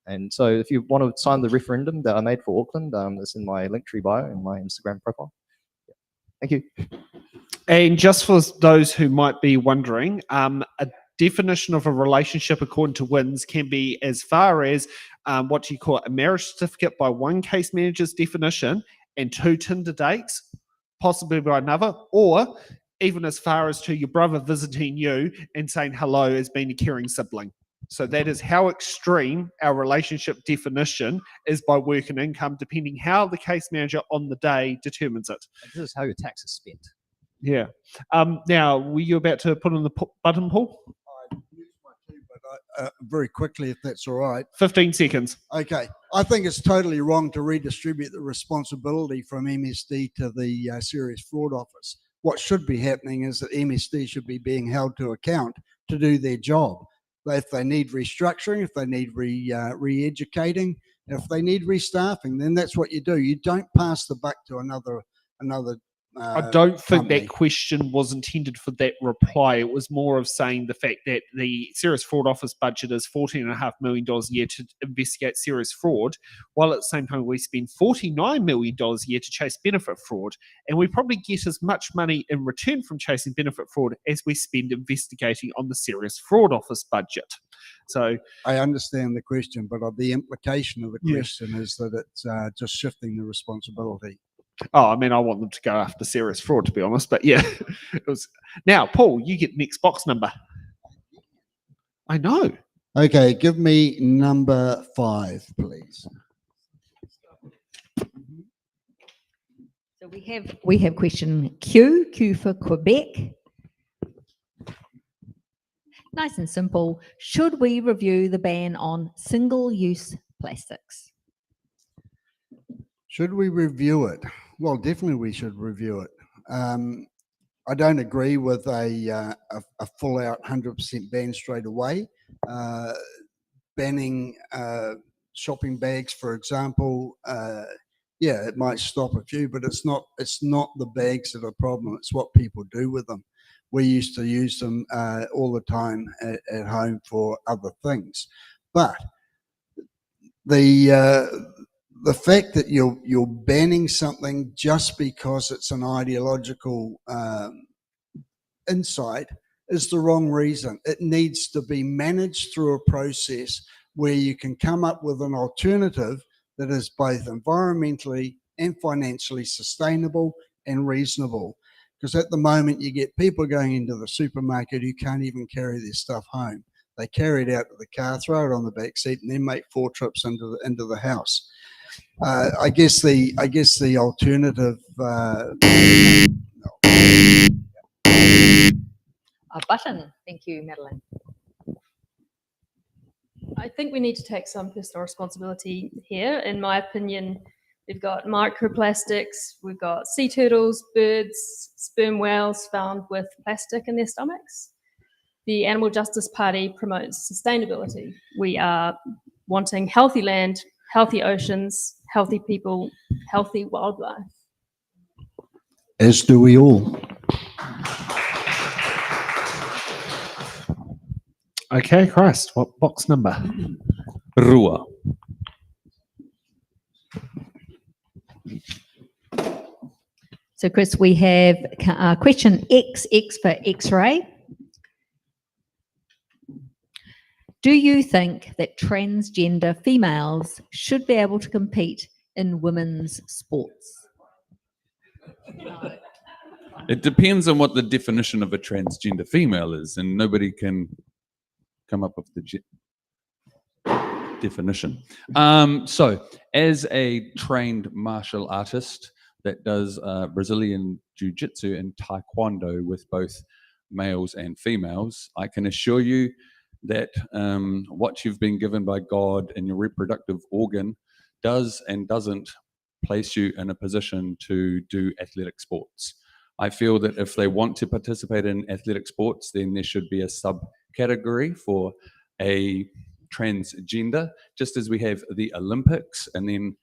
And so if you want to sign the referendum that I made for Auckland, it's in my Linktree bio and my Instagram profile. Thank you. And just for those who might be wondering, a definition of a relationship according to Wins can be as far as what you call a marriage certificate by one case manager's definition and 2 Tinder dates, possibly by another, or even as far as to your brother visiting you and saying hello as being a caring sibling. So that is how extreme our relationship definition is by work and income, depending how the case manager on the day determines it. And this is how your tax is spent. Yeah. Now, were you about to put on the button, Paul? I used my two, but very quickly, if that's all right. 15 seconds. Okay. I think it's totally wrong to redistribute the responsibility from MSD to the Serious Fraud Office. What should be happening is that MSD should be being held to account to do their job. If they need restructuring, if they need re-educating, if they need restaffing, then that's what you do. You don't pass the buck to another I don't think company. that question was intended for that reply. It was more of saying the fact that the Serious Fraud Office budget is $14.5 million a year to investigate serious fraud, while at the same time we spend $49 million a year to chase benefit fraud. And we probably get as much money in return from chasing benefit fraud as we spend investigating on the Serious Fraud Office budget. So I understand the question, but the implication of the question is that it's just shifting the responsibility. Oh, I mean, I want them to go after serious fraud, to be honest. But yeah, it was. Now, Paul, you get next box number. I know. Okay, give me number 5, please. So we have question Q for Quebec. Nice and simple. Should we review the ban on single-use plastics? Should we review it? Well, definitely we should review it. I don't agree with a full-out 100% ban straight away. Banning shopping bags, for example, yeah, it might stop a few, but it's not the bags that are the problem. It's what people do with them. We used to use them all the time at home for other things, but the fact that you're banning something just because it's an ideological insight is the wrong reason. It needs to be managed through a process where you can come up with an alternative that is both environmentally and financially sustainable and reasonable. Because at the moment you get people going into the supermarket who can't even carry their stuff home. They carry it out to the car, throw it on the back seat, and then make 4 trips into the house. I guess the alternative. A button. Thank you, Madeline. I think we need to take some personal responsibility here. In my opinion, We've got microplastics, we've got sea turtles, birds, sperm whales found with plastic in their stomachs. The Animal Justice Party promotes sustainability. We are wanting healthy land, healthy oceans, healthy people, healthy wildlife. As do we all. Okay, Christ, what box number? Rua. So, Chris, we have question X for X-ray. Do you think that transgender females should be able to compete in women's sports? It depends on what the definition of a transgender female is, and nobody can come up with the definition. So, as a trained martial artist that does Brazilian Jiu-Jitsu and Taekwondo with both males and females, I can assure you that what you've been given by God in your reproductive organ does and doesn't place you in a position to do athletic sports. I feel that if they want to participate in athletic sports, then there should be a subcategory for a transgender, just as we have the Olympics. And then,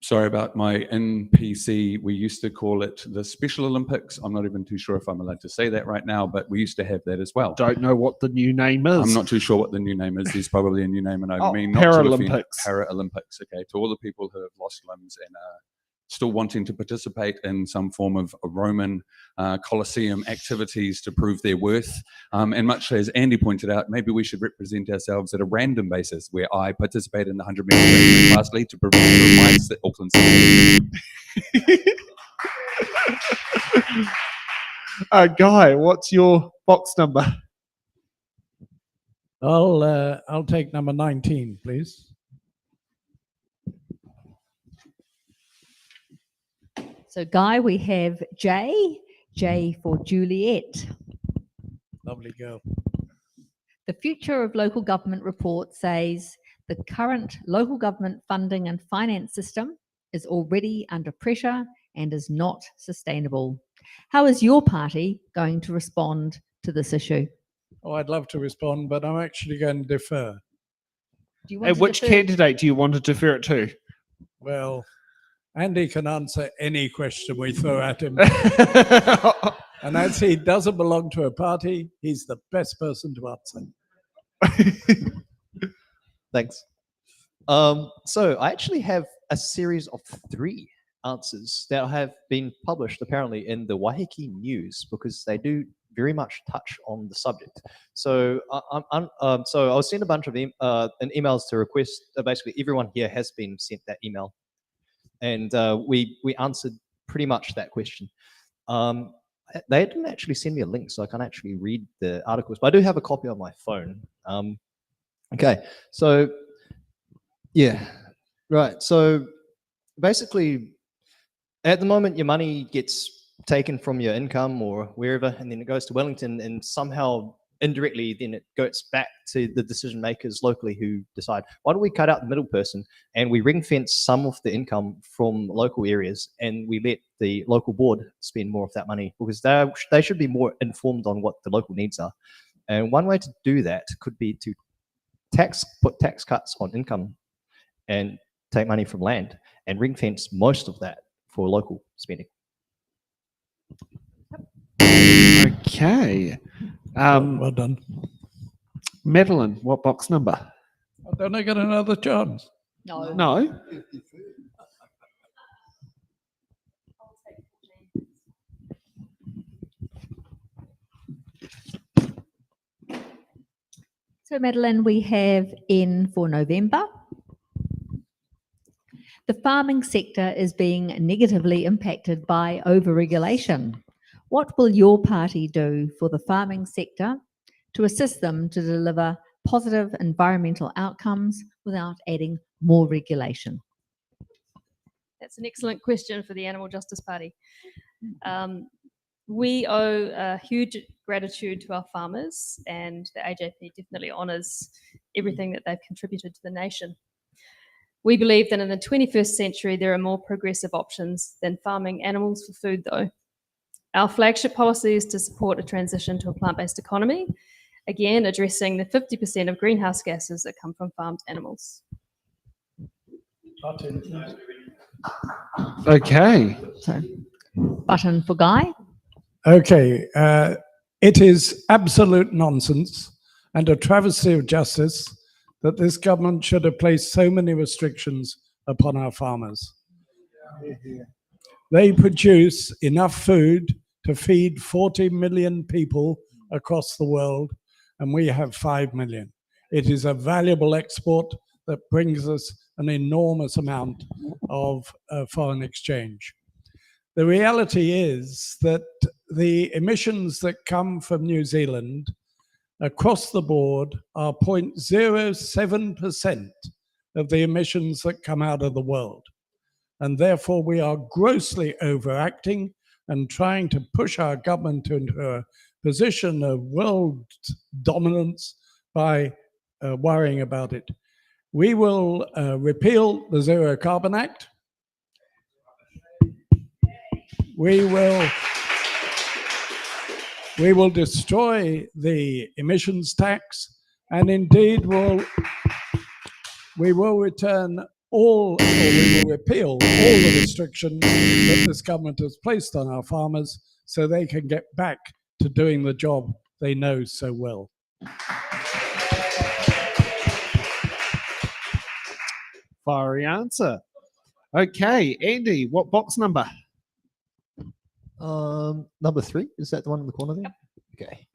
sorry about my NPC, we used to call it the Special Olympics. I'm not even too sure if I'm allowed to say that right now, but we used to have that as well. Don't know what the new name is. I'm not too sure what the new name is. There's probably a new name, and I Oh, mean not to offend Paralympics. Paralympics. Okay, to all the people who have lost limbs and are still wanting to participate in some form of Roman Colosseum activities to prove their worth. And much as Andy pointed out, maybe we should represent ourselves at a random basis, where I participate in the 100 meter class lead to provide Auckland Central. Guy, what's your box number? I'll take number 19, please. So, Guy, we have J for Juliet. Lovely girl. The Future of Local Government report says the current local government funding and finance system is already under pressure and is not sustainable. How is your party going to respond to this issue? Oh, I'd love to respond, but I'm actually going to defer. Do you want And to which defer? candidate do you want to defer it to? Well, Andy can answer any question we throw at him. And as he doesn't belong to a party, he's the best person to answer. Thanks. So I actually have a series of 3 answers that have been published apparently in the Waiheke News, because they do very much touch on the subject. So so I was sent a bunch of emails to request. Basically, everyone here has been sent that email, and we answered pretty much that question. They didn't actually send me a link, so I can't actually read the articles, but I do have a copy on my phone. Okay, so yeah, right. So basically, at the moment, your money gets taken from your income or wherever, and then it goes to Wellington, and somehow indirectly then it goes back to the decision makers locally who decide, why don't we cut out the middle person and we ring fence some of the income from local areas, and we let the local board spend more of that money, because they should be more informed on what the local needs are. And one way to do that could be to put tax cuts on income and take money from land and ring fence most of that for local spending. Okay. Well done. Madeline, what box number? Don't I get another chance? No. No. So, Madeline, we have N for November. The farming sector is being negatively impacted by overregulation. What will your party do for the farming sector to assist them to deliver positive environmental outcomes without adding more regulation? That's an excellent question for the Animal Justice Party. We owe a huge gratitude to our farmers, and the AJP definitely honours everything that they've contributed to the nation. We believe that in the 21st century, there are more progressive options than farming animals for food, though. Our flagship policy is to support a transition to a plant-based economy, again, addressing the 50% of greenhouse gases that come from farmed animals. Okay. So, button for Guy. Okay, it is absolute nonsense and a travesty of justice that this government should have placed so many restrictions upon our farmers. They produce enough food to feed 40 million people across the world, and we have 5 million. It is a valuable export that brings us an enormous amount of foreign exchange. The reality is that the emissions that come from New Zealand across the board are 0.07% of the emissions that come out of the world. And therefore we are grossly overacting and trying to push our government into a position of world dominance by worrying about it. We will repeal the Zero Carbon Act. We will destroy the emissions tax, and indeed we will return all, or we will repeal all the restrictions that this government has placed on our farmers so they can get back to doing the job they know so well. Fiery answer. Okay, Andy, what box number? Number 3, is that the one in the corner there? Okay.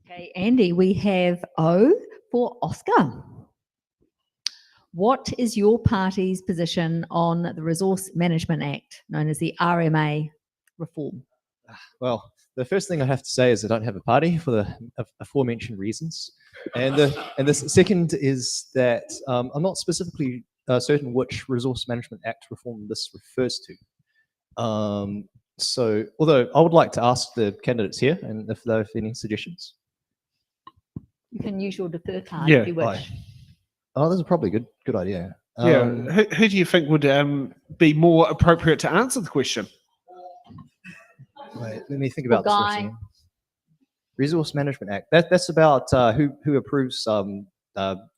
Okay, Andy, we have O for Oscar. What is your party's position on the Resource Management Act, known as the RMA reform? Well, the first thing I have to say is I don't have a party for the aforementioned reasons. And the second is that I'm not specifically certain which Resource Management Act reform this refers to. So, although I would like to ask the candidates here, and if they have any suggestions. You can use your defer card Yeah. if you wish. Oh, that's a probably good idea. Who do you think would be more appropriate to answer the question? Wait, let me think about this. Guy. Question. Resource Management Act. That's about who approves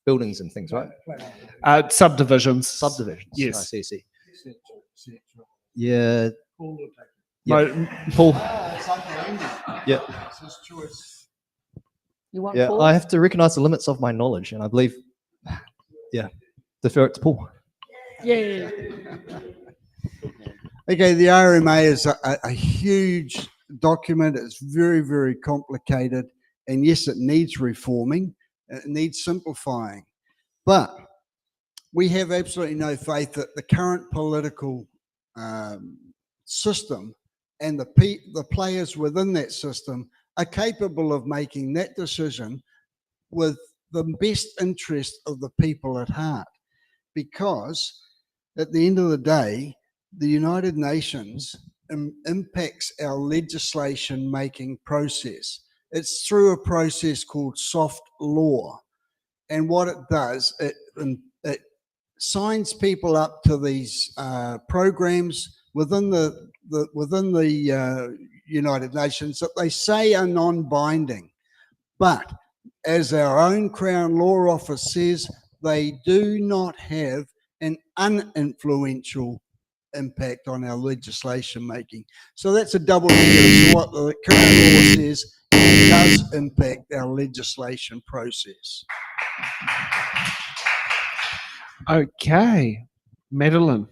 buildings and things, right? Subdivisions. Subdivisions. Yes. I see. Yeah. No, Paul. Yeah. You want Yeah. Paul? I have to recognise the limits of my knowledge, and I believe, defer it to Paul. Yeah. Okay, the RMA is a huge document. It's very, very complicated. And yes, it needs reforming. It needs simplifying. But we have absolutely no faith that the current political system and the players within that system are capable of making that decision with the best interest of the people at heart. Because at the end of the day, the United Nations impacts our legislation making process. It's through a process called soft law. And what it does, it signs people up to these programs within the United Nations that they say are non-binding. But as our own Crown Law Office says, they do not have an uninfluential impact on our legislation making. So that's a double negative. So what the current law says, it does impact our legislation process. Okay, Madeline.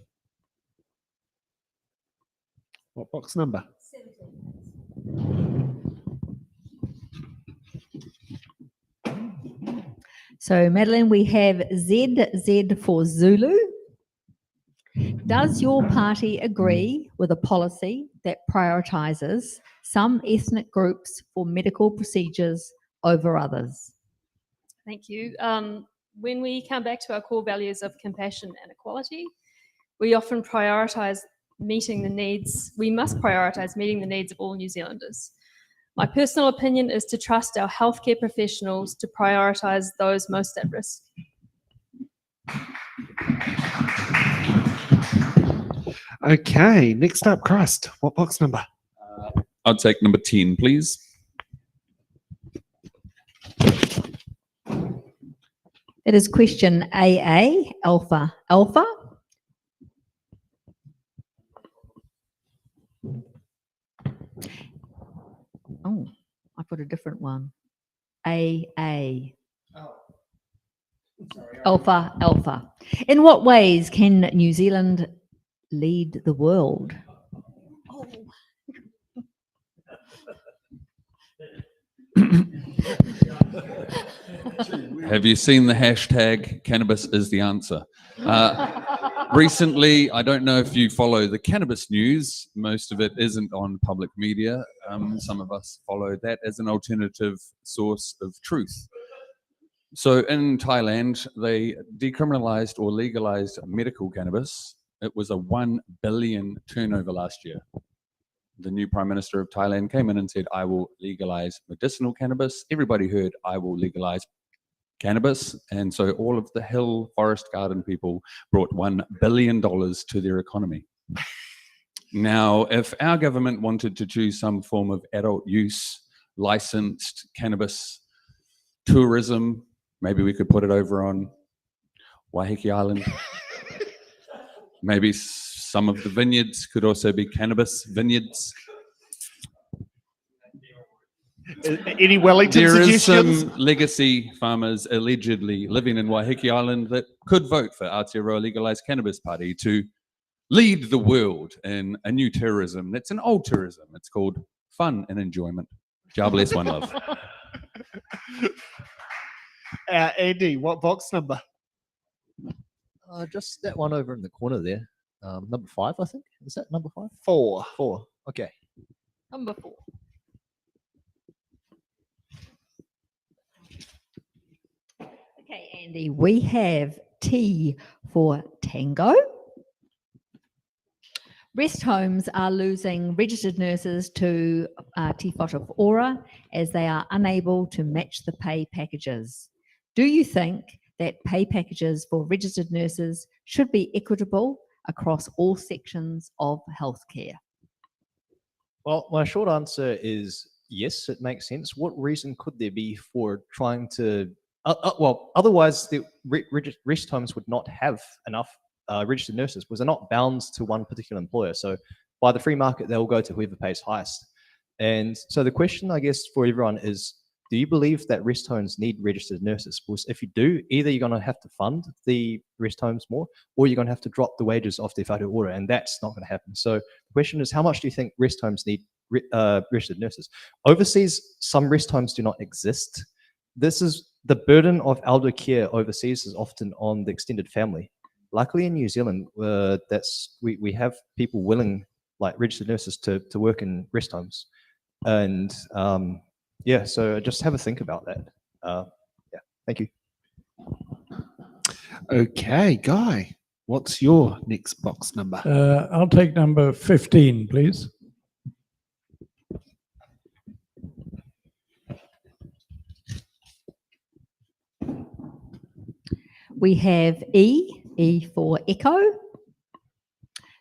What box number? 17. So, Madeline, we have ZZ for Zulu. Does your party agree with a policy that prioritises some ethnic groups for medical procedures over others? Thank you. When we come back to our core values of compassion and equality, we often prioritise meeting the needs. We must prioritise meeting the needs of all New Zealanders. My personal opinion is to trust our healthcare professionals to prioritise those most at risk. Okay, next up, Christ. What box number? I'll take number 10, please. It is question AA, Alpha, Alpha. Oh, I put a different one. AA. Alpha, Alpha. In what ways can New Zealand lead the world? Have you seen the hashtag cannabis is the answer? Recently, I don't know if you follow the cannabis news. Most of it isn't on public media. Some of us follow that as an alternative source of truth. So in Thailand, they decriminalized or legalized medical cannabis. It was a 1 billion turnover last year. The new Prime Minister of Thailand came in and said, I will legalize medicinal cannabis. Everybody heard, I will legalize cannabis. And so all of the hill forest garden people brought $1 billion to their economy. Now, if our government wanted to choose some form of adult use, licensed cannabis tourism, maybe we could put it over on Waiheke Island. Maybe some of the vineyards could also be cannabis vineyards. Any Wellington There is suggestions? some legacy farmers allegedly living in Waiheke Island that could vote for Aotearoa Legalised Cannabis Party to lead the world in a new tourism. That's an old tourism. It's called fun and enjoyment. God bless, one love. Andy, what box number? Just that one over in the corner there. Number 5, I think. Is that number 5? 4. 4. Okay. Number 4. Okay, Andy, we have T for Tango. Rest homes are losing registered nurses to Te Whatu Ora as they are unable to match the pay packages. Do you think that pay packages for registered nurses should be equitable across all sections of healthcare? Well, my short answer is yes, it makes sense. What reason could there be for trying to well, otherwise the rest homes would not have enough registered nurses because they're not bound to one particular employer. So by the free market, they'll go to whoever pays highest. And so the question, I guess, for everyone is, do you believe that rest homes need registered nurses? Because if you do, either you're going to have to fund the rest homes more, or you're going to have to drop the wages of Te Whatu Ora, and that's not going to happen. So the question is, how much do you think rest homes need registered nurses? Overseas, some rest homes do not exist. This is the burden of elder care overseas is often on the extended family. Luckily in New Zealand, we have people willing, like registered nurses, to work in rest homes. And yeah, so just have a think about that. Yeah, thank you. Okay, Guy, what's your next box number? I'll take number 15, please. We have E for Echo.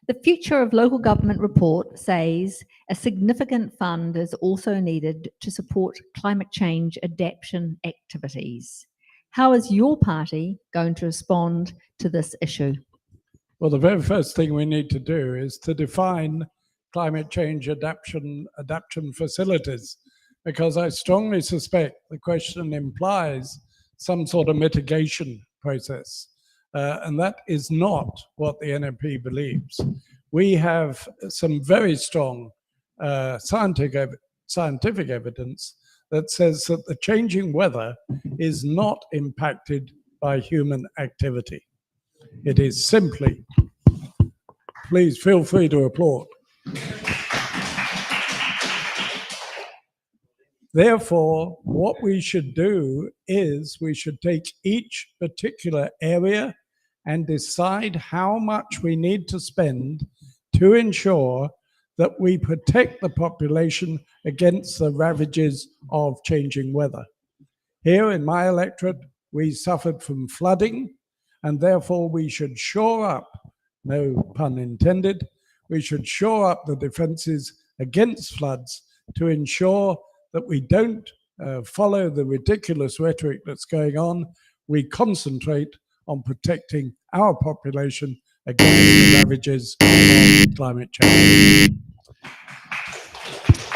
The Future of Local Government report says a significant fund is also needed to support climate change adaptation activities. How is your party going to respond to this issue? Well, the very first thing we need to do is to define climate change adaptation facilities, because I strongly suspect the question implies some sort of mitigation process. And that is not what the NMP believes. We have some very strong scientific evidence that says that the changing weather is not impacted by human activity. It is simply, please feel free to applaud. Therefore, what we should do is we should take each particular area and decide how much we need to spend to ensure that we protect the population against the ravages of changing weather. Here in my electorate, we suffered from flooding, and therefore we should shore up, no pun intended, we should shore up the defences against floods to ensure that we don't follow the ridiculous rhetoric that's going on. We concentrate on protecting our population against the ravages of climate change.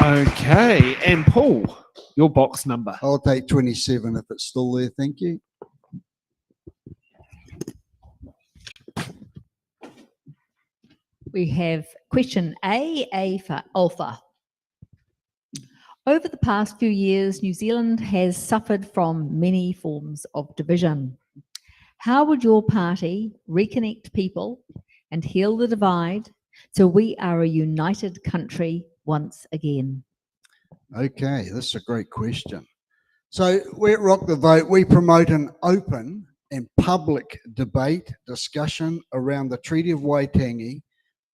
Okay, and Paul, your box number. I'll take 27 if it's still there. Thank you. We have question A for Alpha. Over the past few years, New Zealand has suffered from many forms of division. How would your party reconnect people and heal the divide so we are a united country once again? Okay, this is a great question. So we at Rock the Vote, we promote an open and public debate, discussion around the Treaty of Waitangi,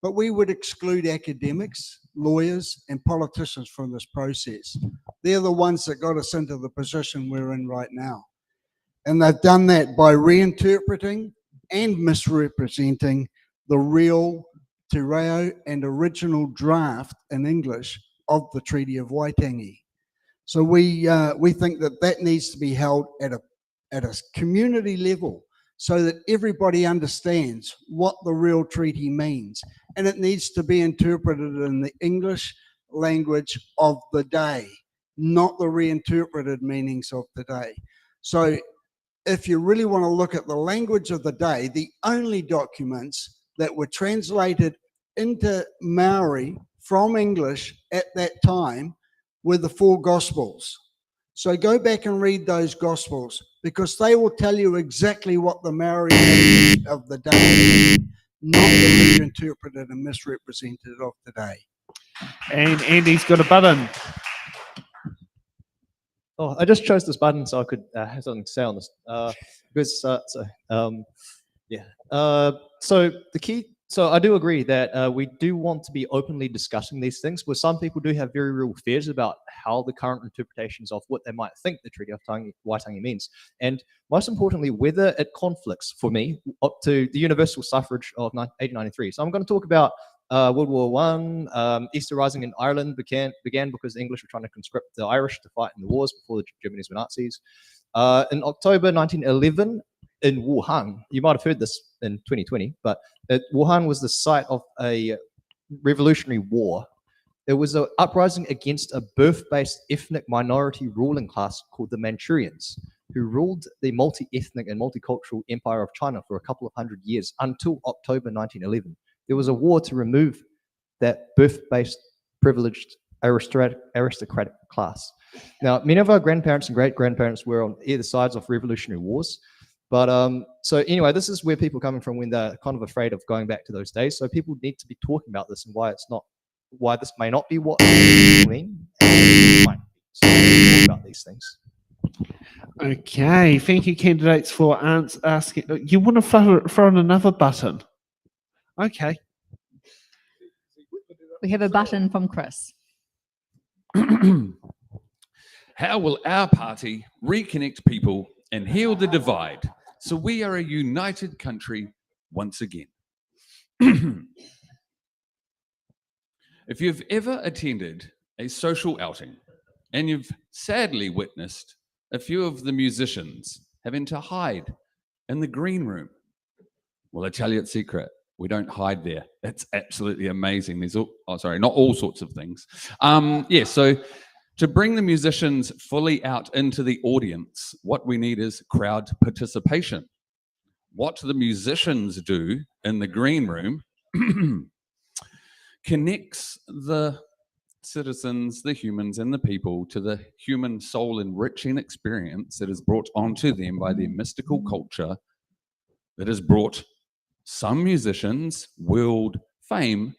but we would exclude academics, lawyers, and politicians from this process. They're the ones that got us into the position we're in right now. And they've done that by reinterpreting and misrepresenting the real te reo and original draft in English of the Treaty of Waitangi. So we think that that needs to be held at a community level so that everybody understands what the real treaty means. And it needs to be interpreted in the English language of the day, not the reinterpreted meanings of today. So if you really want to look at the language of the day, the only documents that were translated into Maori from English at that time were the 4 Gospels. So go back and read those Gospels because they will tell you exactly what the Maori language of the day is, not the reinterpreted and misrepresented of today. And Andy's got a button. Oh, I just chose this button so I could have something to say on this. So the key. So I do agree that we do want to be openly discussing these things, but some people do have very real fears about how the current interpretations of what they might think the Treaty of Waitangi means, and most importantly, whether it conflicts for me up to the universal suffrage of 1893. So I'm going to talk about World War I, Easter Rising in Ireland began because the English were trying to conscript the Irish to fight in the wars before the Germans were Nazis. In October 1911, in Wuhan, you might have heard this in 2020, but Wuhan was the site of a revolutionary war. It was an uprising against a birth-based ethnic minority ruling class called the Manchurians, who ruled the multi-ethnic and multicultural empire of China for a couple of hundred years until October 1911. There was a war to remove that birth-based privileged aristocratic class. Now, many of our grandparents and great-grandparents were on either sides of revolutionary wars. But so anyway, this is where people are coming from when they're kind of afraid of going back to those days. So people need to be talking about this and why this may not be what people mean. Fine. So talk about these things. Okay, thank you, candidates, for asking. You want to throw in another button? Okay. We have a button from Chris. How will our party reconnect people and heal the divide so we are a united country once again? If you've ever attended a social outing and you've sadly witnessed a few of the musicians having to hide in the green room, well, I tell you it's secret. We don't hide there. It's absolutely amazing. There's not all sorts of things. So to bring the musicians fully out into the audience, what we need is crowd participation. What the musicians do in the green room connects the citizens, the humans, and the people to the human soul enriching experience that is brought onto them by their mystical culture that has brought some musicians world fame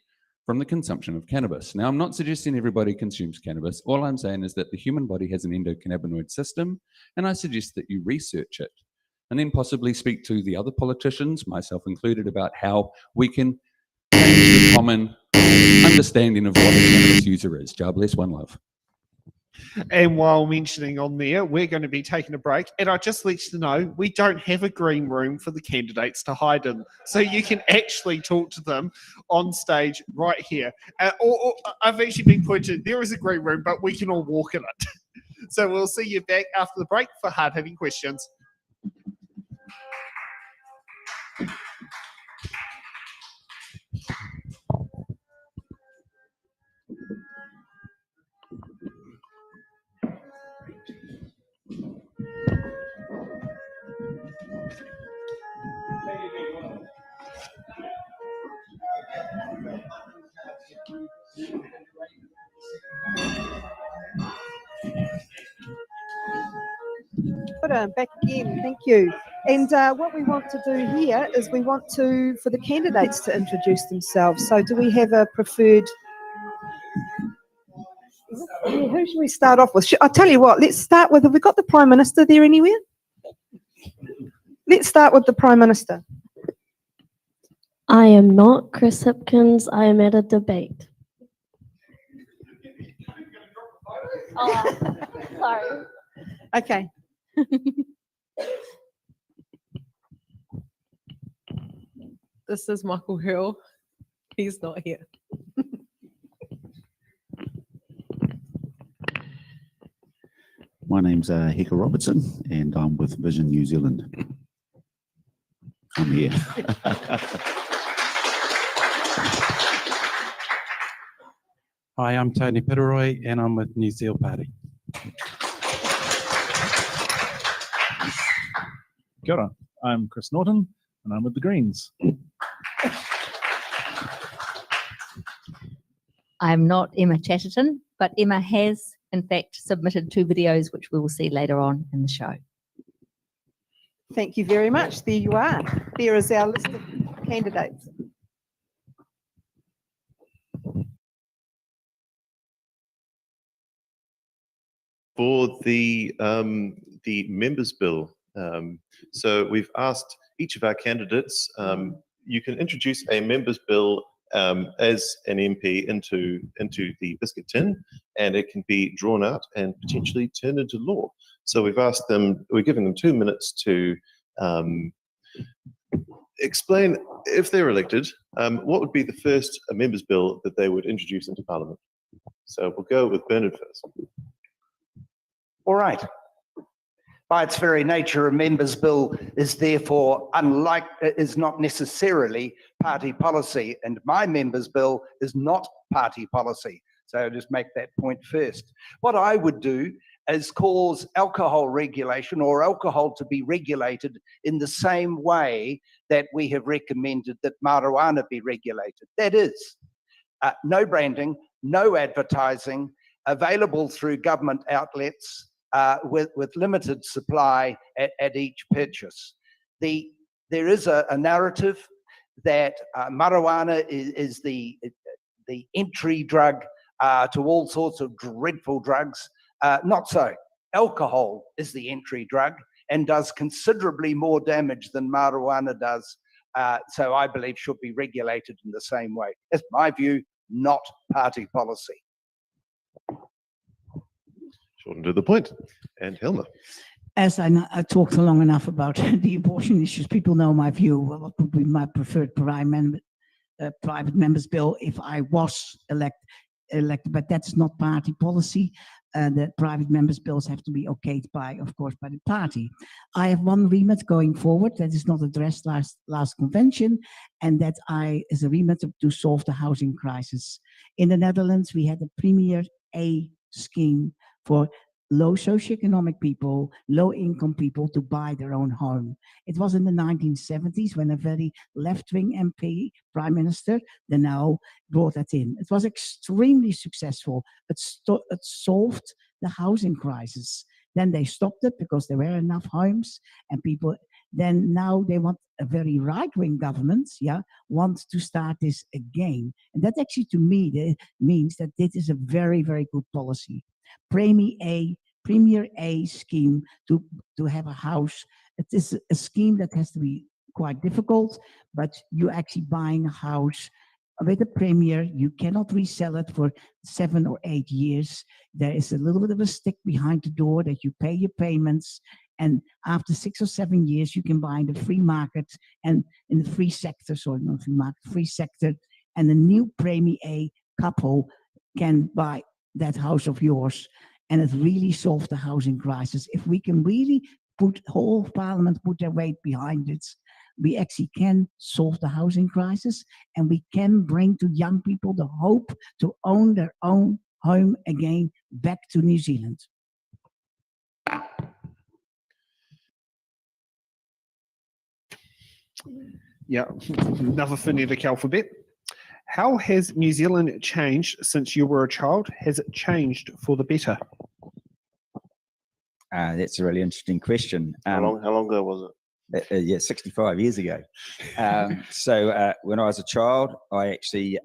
from the consumption of cannabis. Now, I'm not suggesting everybody consumes cannabis. All I'm saying is that the human body has an endocannabinoid system, and I suggest that you research it and then possibly speak to the other politicians, myself included, about how we can change the common understanding of what a cannabis user is. God bless, one love. And while mentioning on there, we're going to be taking a break. And I just let you know, we don't have a green room for the candidates to hide in. So you can actually talk to them on stage right here. Or I've actually been pointed, there is a green room, but we can all walk in it. So we'll see you back after the break for hard-hitting questions. Back again, thank you. And what we want to do here is we want for the candidates to introduce themselves. So do we have a preferred, who should we start off with? I'll tell you what, let's start with, have we got the Prime Minister there anywhere? Let's start with the Prime Minister. I am not Chris Hipkins. I am at a debate. Oh, sorry. Okay. This is Michael Hill. He's not here. My name's Heka Robertson, and I'm with Vision New Zealand. I'm here. Hi, I'm Tony Pitteroy, and I'm with New Zealand Party. Kia ora. I'm Chris Norton, and I'm with the Greens. I'm not Emma Chatterton, but Emma has, in fact, submitted 2 videos, which we will see later on in the show. Thank you very much. There you are. There is our list of candidates. For the members' bill, so we've asked each of our candidates, you can introduce a members' bill as an MP into the biscuit tin, and it can be drawn out and potentially turned into law. So we've asked them, we're giving them 2 minutes to explain, if they're elected, what would be the first members' bill that they would introduce into Parliament. So we'll go with Bernard first. All right. By its very nature, a members' bill is therefore is not necessarily party policy, and my members' bill is not party policy. So I'll just make that point first. What I would do is cause alcohol regulation or alcohol to be regulated in the same way that we have recommended that marijuana be regulated. That is, no branding, no advertising, available through government outlets, with limited supply at each purchase. There is a narrative that marijuana is the entry drug to all sorts of dreadful drugs. Not so. Alcohol is the entry drug and does considerably more damage than marijuana does. So I believe should be regulated in the same way. That's my view, not party policy. Short and to the point. And Helma. As I talked long enough about the abortion issues, people know my view. What would be my preferred private members' bill if I was elected? But that's not party policy. That private members' bills have to be okayed by, of course, by the party. I have one remit going forward that is not addressed last convention, and that is a remit to solve the housing crisis. In the Netherlands, we had a Premier A scheme for low socioeconomic people, low-income people to buy their own home. It was in the 1970s when a very left-wing MP, Prime Minister, now brought that in. It was extremely successful. It solved the housing crisis. Then they stopped it because there were enough homes, and people, then now they want a very right-wing government, want to start this again. And that actually, to me, means that this is a very, very good policy. Premier A scheme to have a house. It is a scheme that has to be quite difficult, but you're actually buying a house with a premier, you cannot resell it for 7 or 8 years. There is a little bit of a stick behind the door that you pay your payments, and after 6 or 7 years, you can buy in the free market and in the free sector, sorry, not free market, free sector, and the new premier couple can buy that house of yours, and it really solved the housing crisis. If we can really put whole parliament, put their weight behind it, we actually can solve the housing crisis, and we can bring to young people the hope to own their own home again back to New Zealand. Yeah, another phonetic alphabet. How has New Zealand changed since you were a child? Has it changed for the better? That's a really interesting question. How long ago was it? Yeah, 65 years ago. So when I was a child, I actually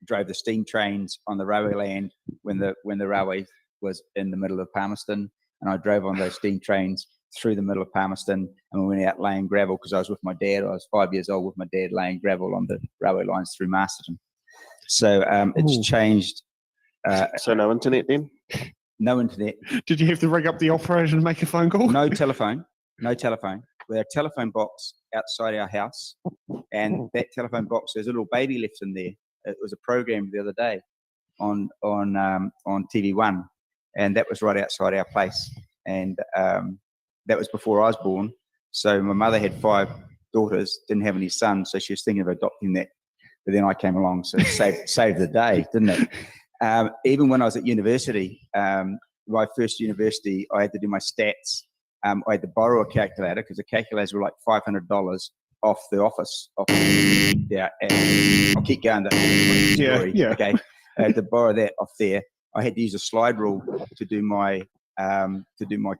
drove the steam trains on the railway land when the railway was in the middle of Palmerston, and I drove on those steam trains through the middle of Palmerston, and we went out laying gravel because I was with my dad. I was 5 years old with my dad laying gravel on the railway lines through Masterton. So it's changed. So no internet then? No internet. Did you have to ring up the operator and make a phone call? No telephone. No telephone. We had a telephone box outside our house, and that telephone box, there's a little baby left in there. It was a program the other day on TV1, and that was right outside our place. And that was before I was born. So my mother had 5 daughters, didn't have any sons, so she was thinking of adopting that. But then I came along, so it saved the day, didn't it? Even when I was at university, my first university, I had to do my stats. I had to borrow a calculator because the calculators were like $500 off the office. Yeah, and I'll keep going. Yeah. Okay, I had to borrow that off there. I had to use a slide rule to do my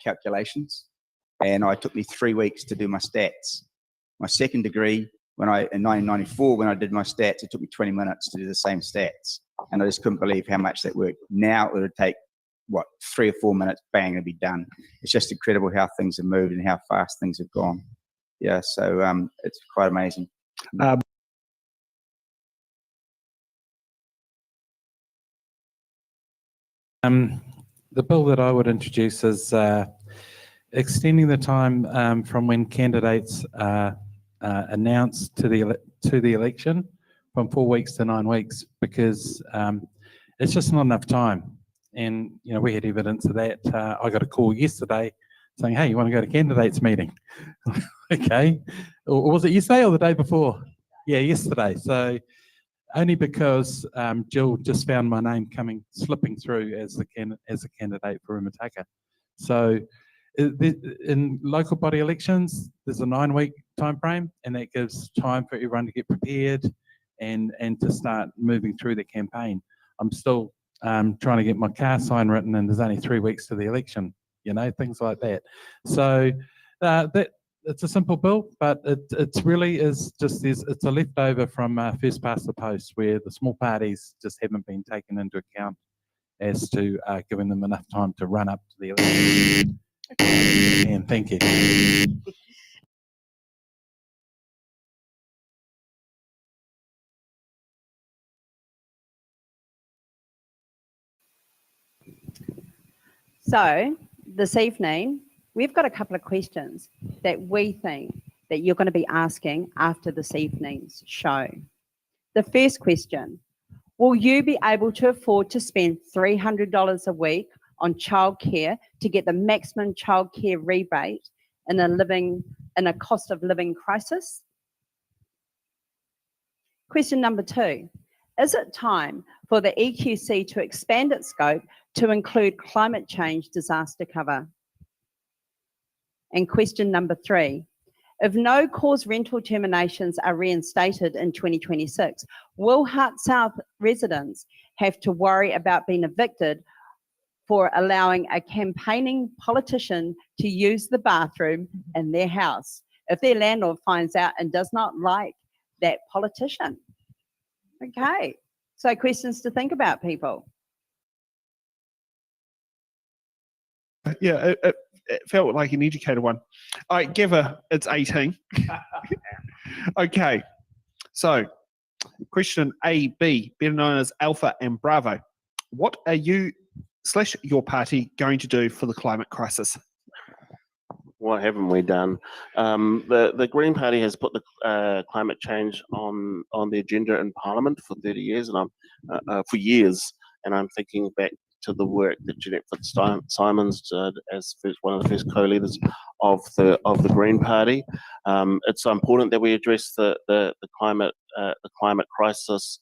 calculations, and it took me 3 weeks to do my stats. My second degree, in 1994, when I did my stats, it took me 20 minutes to do the same stats, and I just couldn't believe how much that worked. Now it would take 3 or 4 minutes, bang, it'd be done. It's just incredible how things have moved and how fast things have gone. Yeah, so it's quite amazing. The bill that I would introduce is extending the time from when candidates are announced to the election from 4 weeks to 9 weeks, because it's just not enough time. And we had evidence of that. I got a call yesterday saying, "Hey, you want to go to candidates meeting?" Okay, or was it yesterday or the day before? Yeah, yesterday. So only because Jill just found my name slipping through as a candidate for Umataka. So in local body elections, there's a 9-week time frame, and that gives time for everyone to get prepared and to start moving through the campaign. I'm still trying to get my car sign written, and there's only 3 weeks to the election. Things like that. So it's a simple bill, but it's really is just it's a leftover from first past the post, where the small parties just haven't been taken into account as to giving them enough time to run up to the election. And thank you. So this evening, we've got a couple of questions that we think that you're going to be asking after this evening's show. The first question: will you be able to afford to spend $300 a week on childcare to get the maximum childcare rebate in a cost of living crisis? Question number 2: is it time for the EQC to expand its scope to include climate change disaster cover? And question number 3: if no cause rental terminations are reinstated in 2026, will Hart South residents have to worry about being evicted for allowing a campaigning politician to use the bathroom in their house if their landlord finds out and does not like that politician? Okay, so questions to think about, people. Yeah, it felt like an educated one. All right, Geva, it's 18. Okay, so Question AB, better known as Alpha and Bravo. What are you/your party going to do for the climate crisis? What haven't we done? The Green Party has put the climate change on the agenda in Parliament for 30 years, and for years. And I'm thinking back to the work that Jeanette Fitzsimons did as one of the first co-leaders of the Green Party. It's important that we address the climate crisis.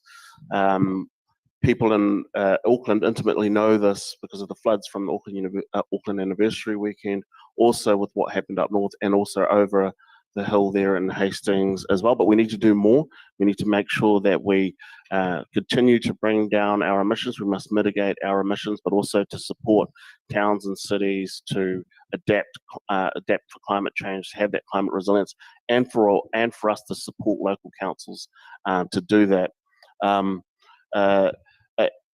People in Auckland intimately know this because of the floods from the Auckland anniversary weekend, also with what happened up north and also over the hill there in Hastings as well. But we need to do more. We need to make sure that we continue to bring down our emissions. We must mitigate our emissions, but also to support towns and cities to adapt for climate change, have that climate resilience, and for us to support local councils to do that.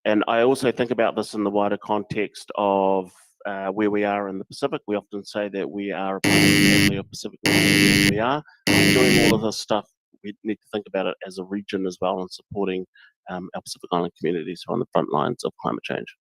And I also think about this in the wider context of where we are in the Pacific. We often say that we are a family of Pacific Islanders. We are doing all of this stuff. We need to think about it as a region as well and supporting our Pacific Island communities who are on the front lines of climate change.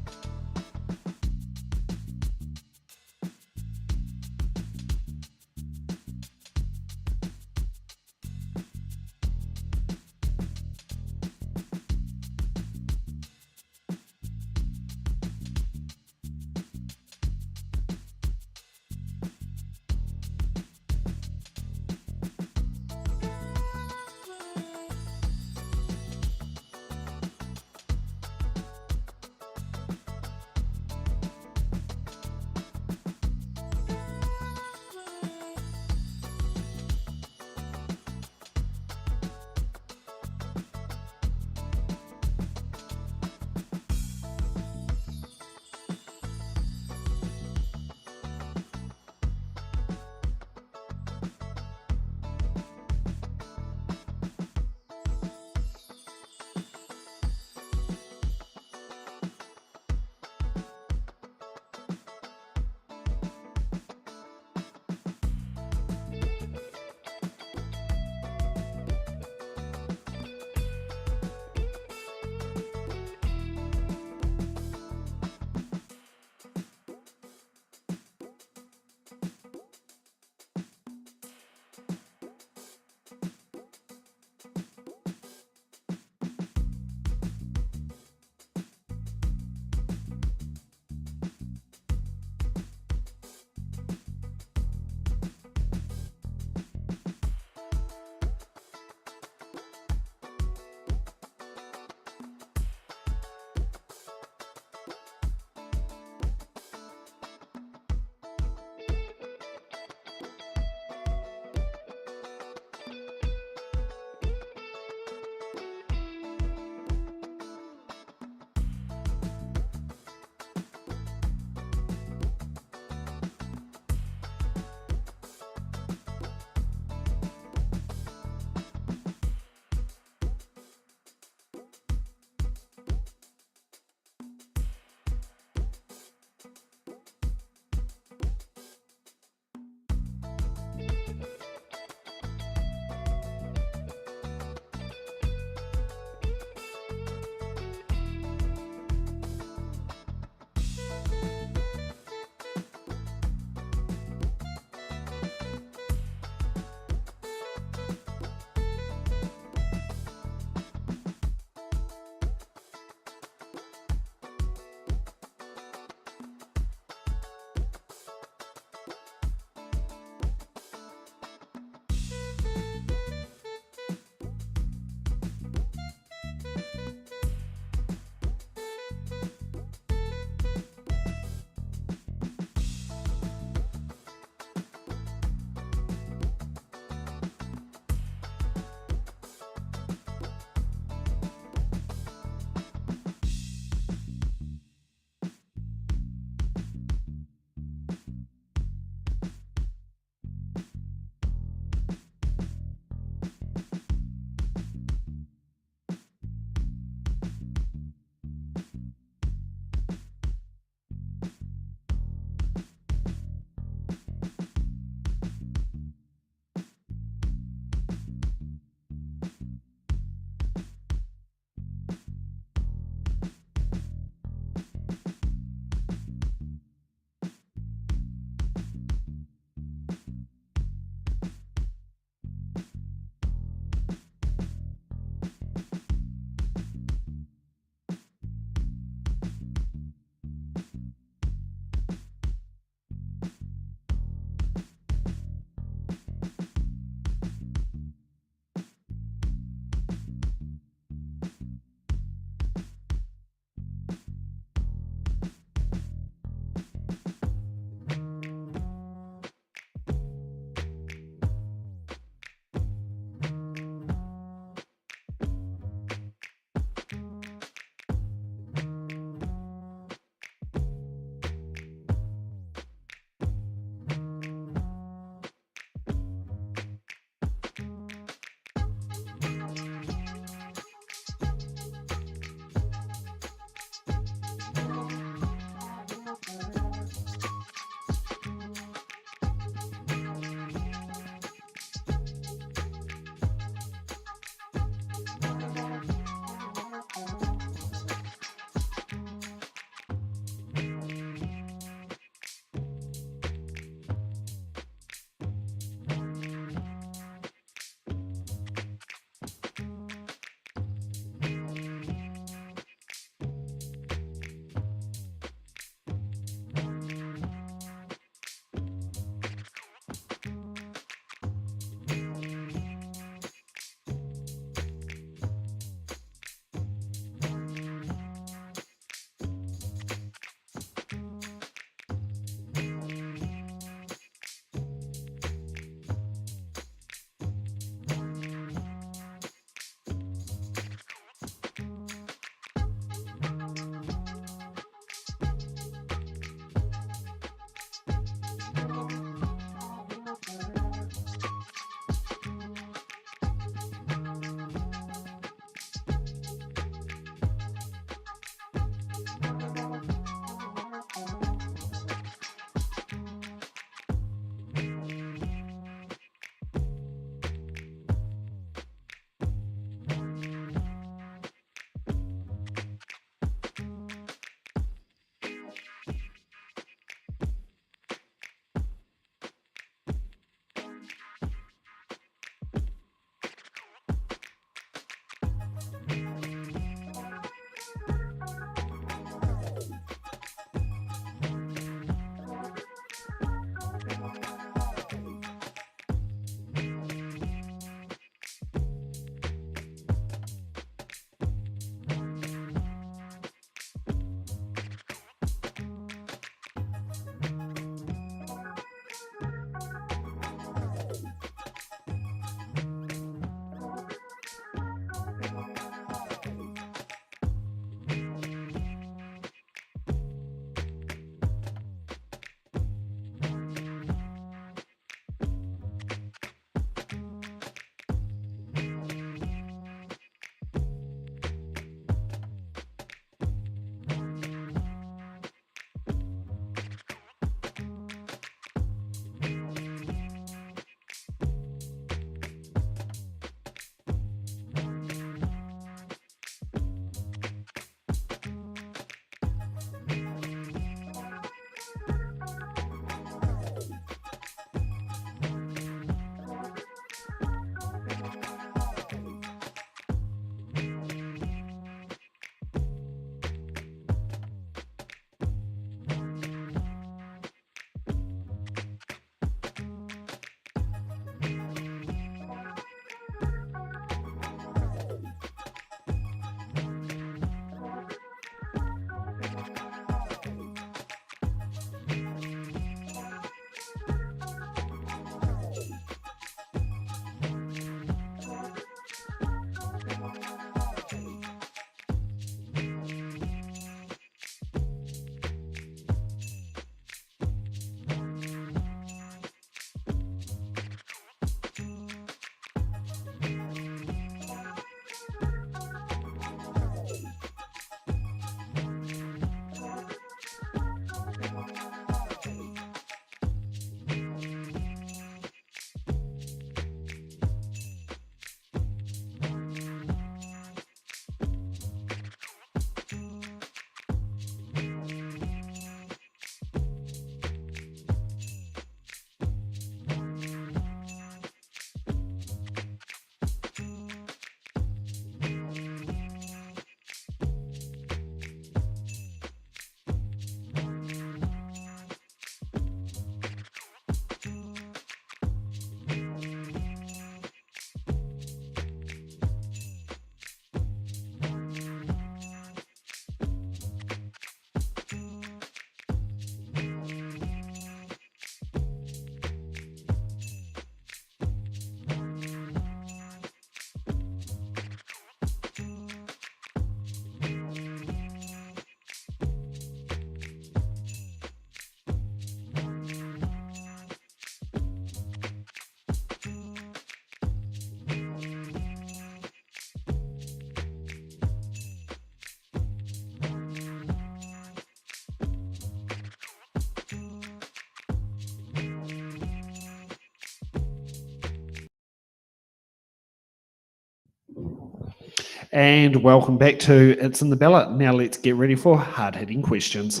And welcome back to It's in the Ballot. Now let's get ready for hard-hitting questions.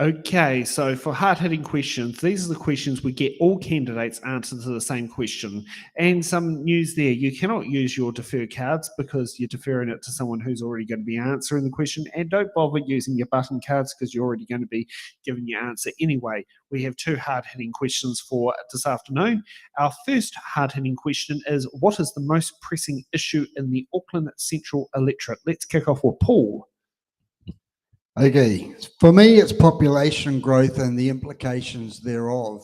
Okay, so for hard-hitting questions, these are the questions we get all candidates answer to the same question. And some news there, you cannot use your defer cards because you're deferring it to someone who's already going to be answering the question. And don't bother using your button cards because you're already going to be giving your answer anyway. We have two hard-hitting questions for this afternoon. Our first hard-hitting question is, what is the most pressing issue in the Auckland Central Electorate? Let's kick off with Paul. Okay, for me, it's population growth and the implications thereof.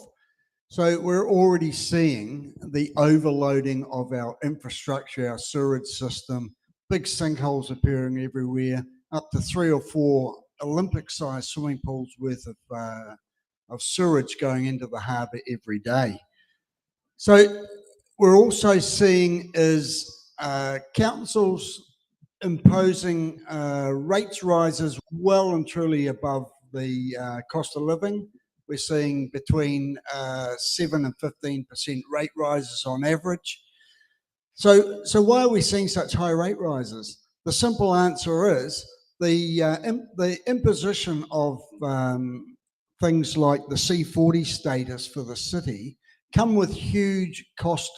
So we're already seeing the overloading of our infrastructure, our sewage system, big sinkholes appearing everywhere, up to 3 or 4 Olympic-sized swimming pools worth of sewage going into the harbour every day. So we're also seeing is councils imposing rates rises well and truly above the cost of living. We're seeing between 7 and 15% rate rises on average. So why are we seeing such high rate rises? The simple answer is the imposition of things like the C40 status for the city come with huge cost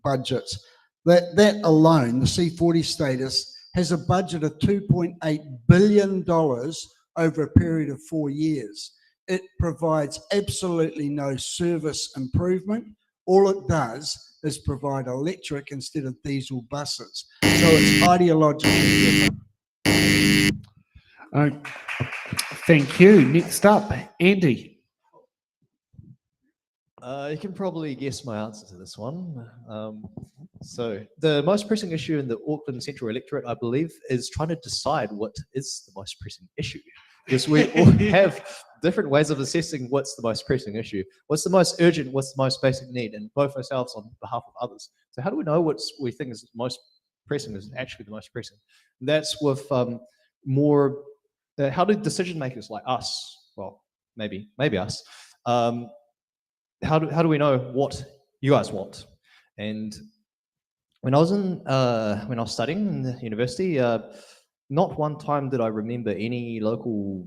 budgets. That alone, the C40 status, has a budget of $2.8 billion over a period of 4 years. It provides absolutely no service improvement. All it does is provide electric instead of diesel buses. So it's ideologically different. Thank you. Next up, Andy. You can probably guess my answer to this one. So the most pressing issue in the Auckland Central Electorate, I believe, is trying to decide what is the most pressing issue. Because we all have different ways of assessing what's the most pressing issue, what's the most urgent, what's the most basic need, and both ourselves on behalf of others. So how do we know what we think is most pressing is actually the most pressing? And that's with more, how do decision makers like us, well, maybe us, how do we know what you guys want? And when I was studying in the university, not one time did I remember any local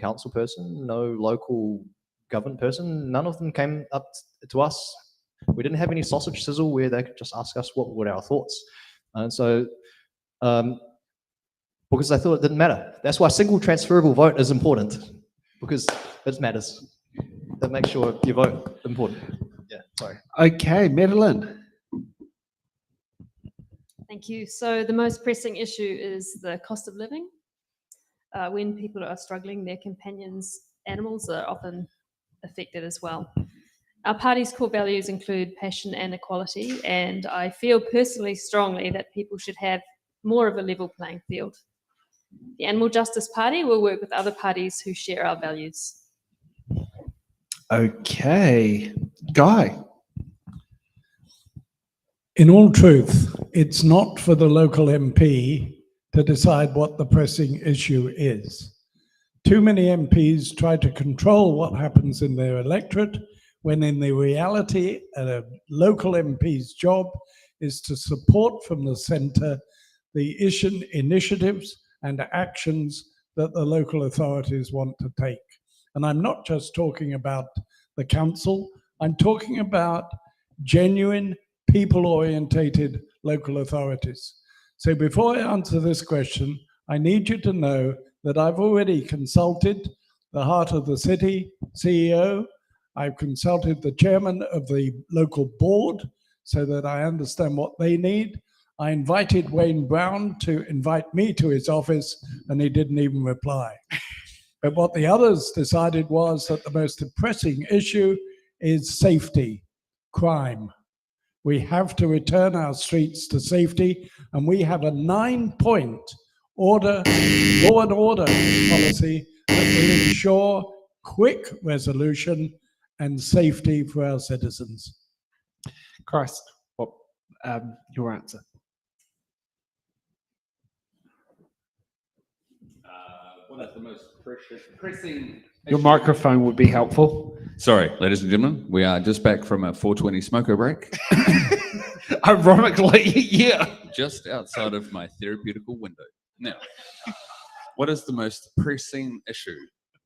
council person, no local government person. None of them came up to us. We didn't have any sausage sizzle where they could just ask us what were our thoughts. And so, because I thought it didn't matter. That's why single transferable vote is important, because it matters. That makes sure your vote important. Yeah, sorry. Okay, Madeline. Thank you. So the most pressing issue is the cost of living. When people are struggling, their companions, animals, are often affected as well. Our party's core values include passion and equality, and I feel personally strongly that people should have more of a level playing field. The Animal Justice Party will work with other parties who share our values. Okay, Guy. In all truth, it's not for the local MP to decide what the pressing issue is. Too many MPs try to control what happens in their electorate, when in the reality, a local MP's job is to support from the centre the initiatives and actions that the local authorities want to take. And I'm not just talking about the council, I'm talking about genuine people-orientated local authorities. So before I answer this question, I need you to know that I've already consulted the Heart of the City CEO, I've consulted the chairman of the local board so that I understand what they need. I invited Wayne Brown to invite me to his office and he didn't even reply. But what the others decided was that the most pressing issue is safety, crime. We have to return our streets to safety, and we have a 9-point order, law and order policy that will ensure quick resolution and safety for our citizens. Christ, what your answer? What is the most pressing? Your microphone would be helpful. Sorry, ladies and gentlemen, we are just back from a 420 smoker break. Ironically, yeah. Just outside of my therapeutical window. Now, what is the most pressing issue?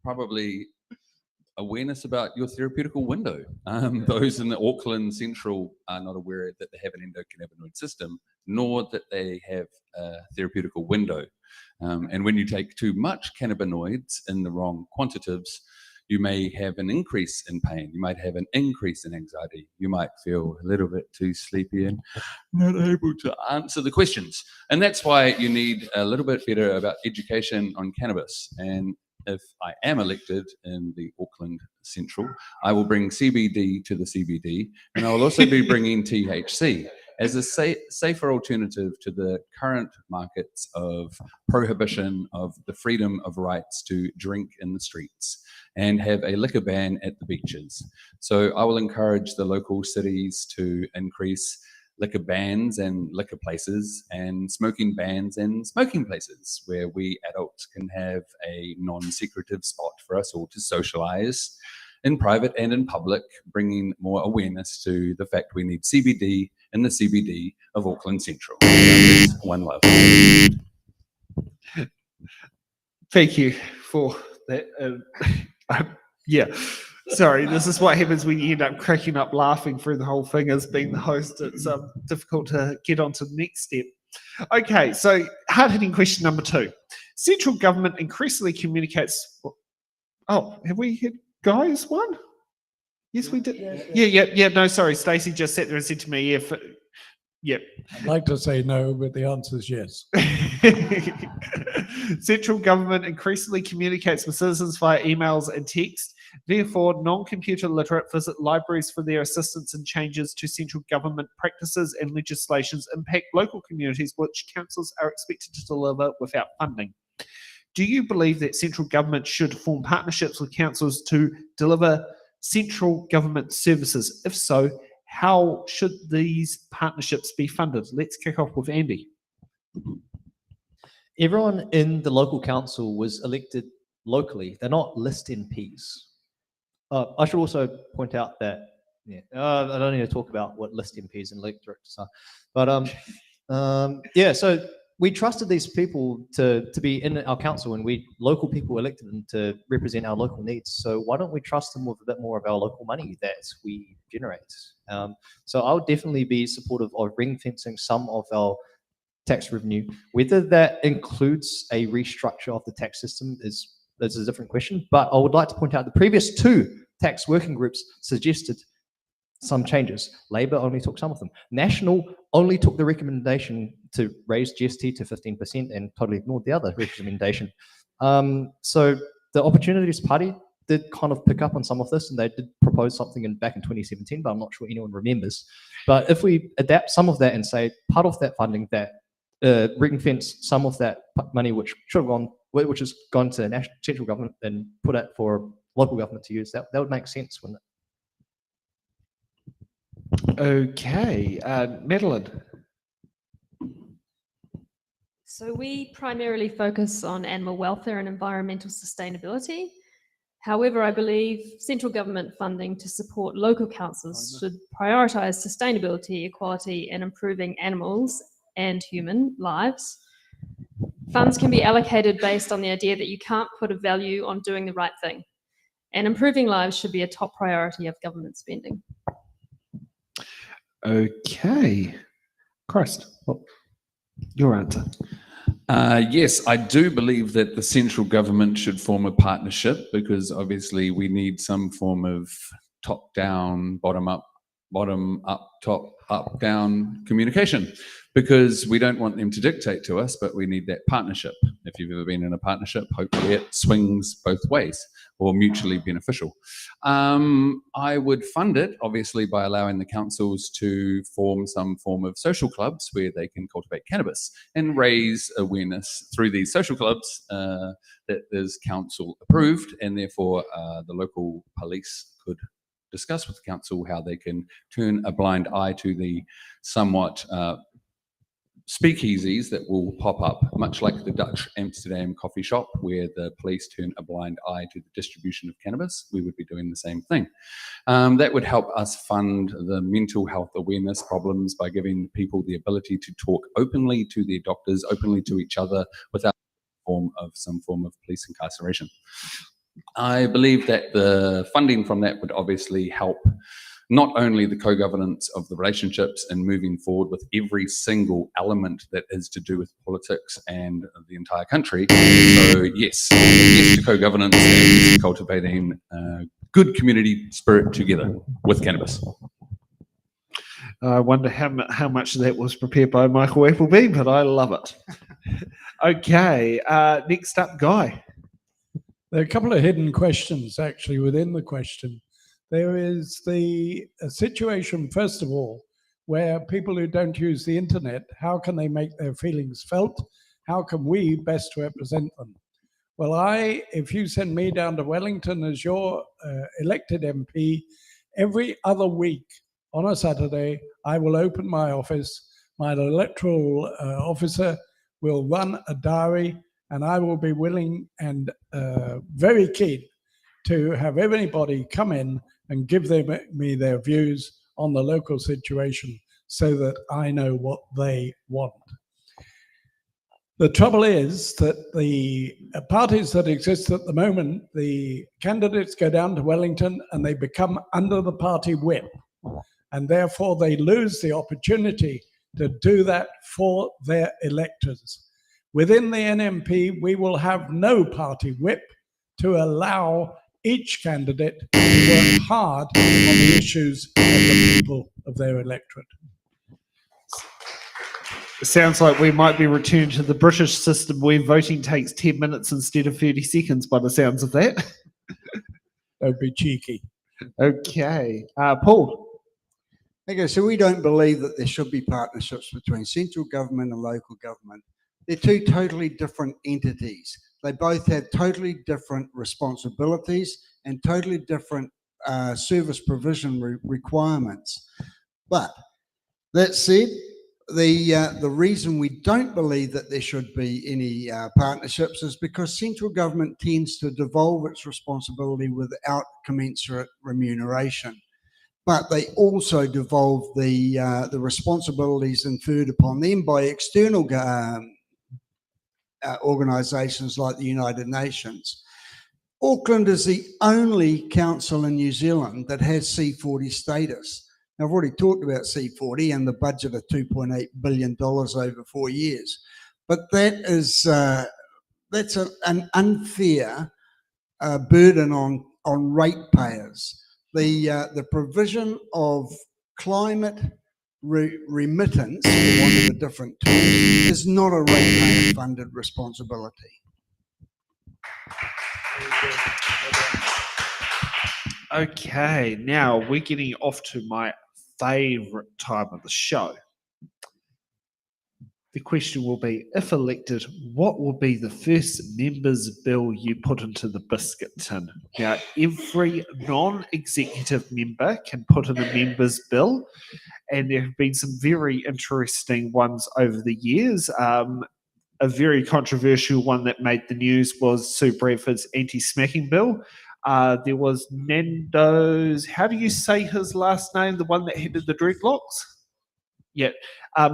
Probably awareness about your therapeutical window. Those in the Auckland Central are not aware that they have an endocannabinoid system, nor that they have a therapeutical window. And when you take too much cannabinoids in the wrong quantitatives, you may have an increase in pain. You might have an increase in anxiety. You might feel a little bit too sleepy and not able to answer the questions. And that's why you need a little bit better about education on cannabis. And if I am elected in the Auckland Central, I will bring CBD to the CBD, and I will also be bringing THC as a safer alternative to the current markets of prohibition of the freedom of rights to drink in the streets and have a liquor ban at the beaches. So I will encourage the local cities to increase liquor bans and liquor places and smoking bans and smoking places where we adults can have a non-secretive spot for us all to socialize in private and in public, bringing more awareness to the fact we need CBD in the CBD of Auckland Central. One love. Thank you for that. Yeah. Sorry, this is what happens when you end up cracking up laughing through the whole thing as being the host. It's difficult to get on to the next step. Okay, so hard-hitting question number 2. Central government increasingly communicates... Oh, have we had Guy's one? Yes, we did. Yeah. No, sorry. Stacey just sat there and said to me, Yep. I'd like to say no, but the answer is yes. Central government increasingly communicates with citizens via emails and text. Therefore, non-computer literate visit libraries for their assistance in changes to central government practices and legislations impact local communities, which councils are expected to deliver without funding. Do you believe that central government should form partnerships with councils to deliver central government services? If so, how should these partnerships be funded? Let's kick off with Andy. Everyone in the local council was elected locally. They're not list MPs. I should also point out that I don't need to talk about what list MPs and electorates are, but so we trusted these people to be in our council, and we local people elected them to represent our local needs. So why don't we trust them with a bit more of our local money that we generate? So I would definitely be supportive of ring fencing some of our tax revenue. Whether that includes a restructure of the tax system is a different question. But I would like to point out the previous 2 tax working groups suggested some changes. Labour only took some of them. National only took the recommendation to raise GST to 15% and totally ignored the other recommendation. So the Opportunities Party did kind of pick up on some of this, and they did propose something back in 2017, but I'm not sure anyone remembers. But if we adapt some of that and say part of that funding, that ring fence some of that money which should have gone, which has gone to national central government, and put it for local government to use, that would make sense, wouldn't it? Okay, Madeline. So we primarily focus on animal welfare and environmental sustainability. However, I believe central government funding to support local councils should prioritise sustainability, equality, and improving animals and human lives. Funds can be allocated based on the idea that you can't put a value on doing the right thing, and improving lives should be a top priority of government spending. Okay. Christ, your answer. Yes, I do believe that the central government should form a partnership, because obviously we need some form of top-down, bottom-up bottom up, top up, down communication, because we don't want them to dictate to us, but we need that partnership. If you've ever been in a partnership, hopefully it swings both ways or mutually beneficial. I would fund it, obviously, by allowing the councils to form some form of social clubs where they can cultivate cannabis and raise awareness through these social clubs that is council approved, and therefore the local police could discuss with the council how they can turn a blind eye to the somewhat speakeasies that will pop up, much like the Dutch Amsterdam coffee shop, where the police turn a blind eye to the distribution of cannabis. We would be doing the same thing. That would help us fund the mental health awareness problems by giving people the ability to talk openly to their doctors, openly to each other, without some form of police incarceration. I believe that the funding from that would obviously help not only the co-governance of the relationships and moving forward with every single element that is to do with politics and the entire country. So yes to co-governance and yes to cultivating good community spirit together with cannabis. I wonder how much of that was prepared by Michael Appleby, but I love it. Okay, next up, Guy. There are a couple of hidden questions actually within the question. There is the situation, first of all, where people who don't use the internet, how can they make their feelings felt? How can we best represent them? Well, if you send me down to Wellington as your elected MP, every other week on a Saturday, I will open my office. My electoral officer will run a diary, and I will be willing and very keen to have everybody come in and give me their views on the local situation so that I know what they want. The trouble is that the parties that exist at the moment, the candidates go down to Wellington and they become under the party whip, and therefore they lose the opportunity to do that for their electors. Within the NMP, we will have no party whip to allow each candidate to work hard on the issues of the people of their electorate. It sounds like we might be returned to the British system where voting takes 10 minutes instead of 30 seconds by the sounds of that. That would be cheeky. Okay. Paul. Okay, so we don't believe that there should be partnerships between central government and local government. They're two totally different entities. They both have totally different responsibilities and totally different service provision requirements. But that said, the reason we don't believe that there should be any partnerships is because central government tends to devolve its responsibility without commensurate remuneration. But they also devolve the responsibilities inferred upon them by external organisations like the United Nations. Auckland is the only council in New Zealand that has C40 status. Now, I've already talked about C40 and the budget of $2.8 billion over 4 years, but that's an unfair burden on ratepayers. The provision of climate remittance, for want of a different term, is not a ratepayer-funded responsibility. Okay, now we're getting off to my favourite time of the show. The question will be, if elected, what will be the first members' bill you put into the biscuit tin? Now, every non-executive member can put in a members' bill, and there have been some very interesting ones over the years. A very controversial one that made the news was Sue Bradford's anti-smacking bill. There was Nando's, how do you say his last name, the one that headed the dreadlocks? Yeah,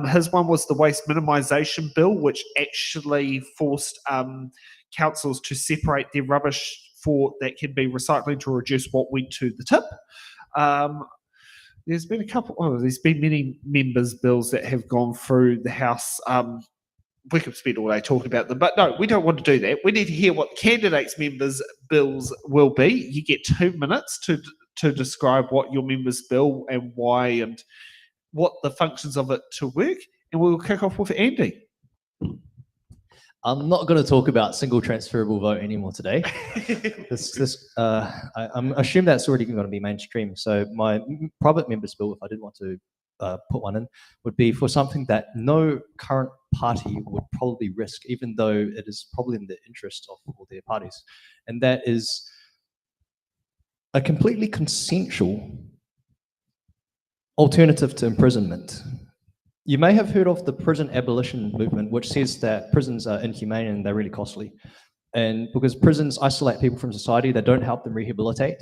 his one was the waste minimisation bill, which actually forced councils to separate their rubbish that can be recycling to reduce what went to the tip. There's been there's been many members' bills that have gone through the House. We could spend all day talking about them, but no, we don't want to do that. We need to hear what the candidates' members' bills will be. You get 2 minutes to describe what your members' bill and why and what the functions of it to work. And we'll kick off with Andy. I'm not going to talk about single transferable vote anymore today. I'm assume that's already going to be mainstream. So my private members' bill, if I did want to put one in, would be for something that no current party would probably risk, even though it is probably in the interest of all their parties, and that is a completely consensual alternative to imprisonment. You may have heard of the prison abolition movement, which says that prisons are inhumane and they're really costly. And because prisons isolate people from society, they don't help them rehabilitate.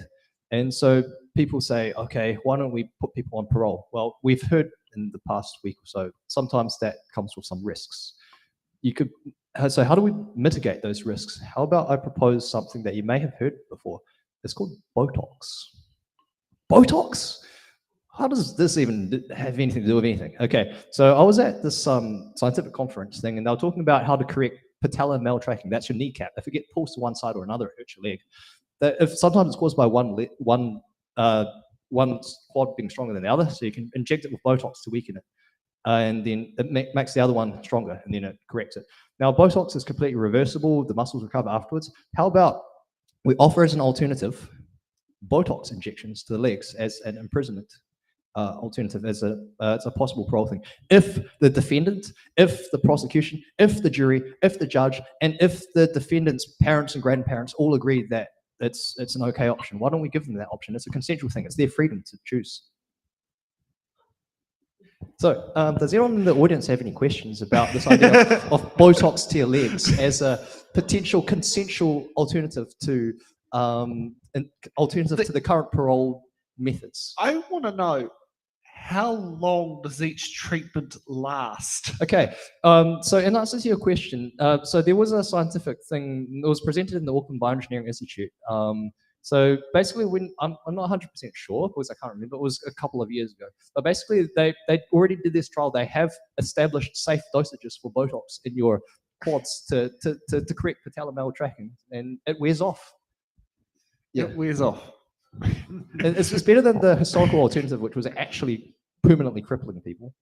And so people say, okay, why don't we put people on parole? Well, we've heard in the past week or so, sometimes that comes with some risks. So how do we mitigate those risks? How about I propose something that you may have heard before? It's called Botox. Botox? How does this even have anything to do with anything? Okay, so I was at this scientific conference thing, and they were talking about how to correct patellar maltracking. That's your kneecap. If it gets pulls to one side or another, it hurts your leg. If sometimes it's caused by one quad being stronger than the other, so you can inject it with Botox to weaken it, and then it makes the other one stronger, and then it corrects it. Now, Botox is completely reversible. The muscles recover afterwards. How about we offer as an alternative Botox injections to the legs as an imprisonment alternative, as it's a possible parole thing. If the defendant, if the prosecution, if the jury, if the judge, and if the defendant's parents and grandparents all agree that it's an okay option, why don't we give them that option? It's a consensual thing. It's their freedom to choose. So, does anyone in the audience have any questions about this idea of Botox to your legs as a potential consensual alternative to the current parole methods? I want to know, how long does each treatment last? Okay, so in answer to your question, so there was a scientific thing that was presented in the Auckland Bioengineering Institute. So basically, when I'm not 100% sure because I can't remember, it was a couple of years ago. But basically, they already did this trial. They have established safe dosages for Botox in your quads to correct patellar maltracking, and it wears off. Yeah. It wears off. It's better than the historical alternative, which was actually permanently crippling people.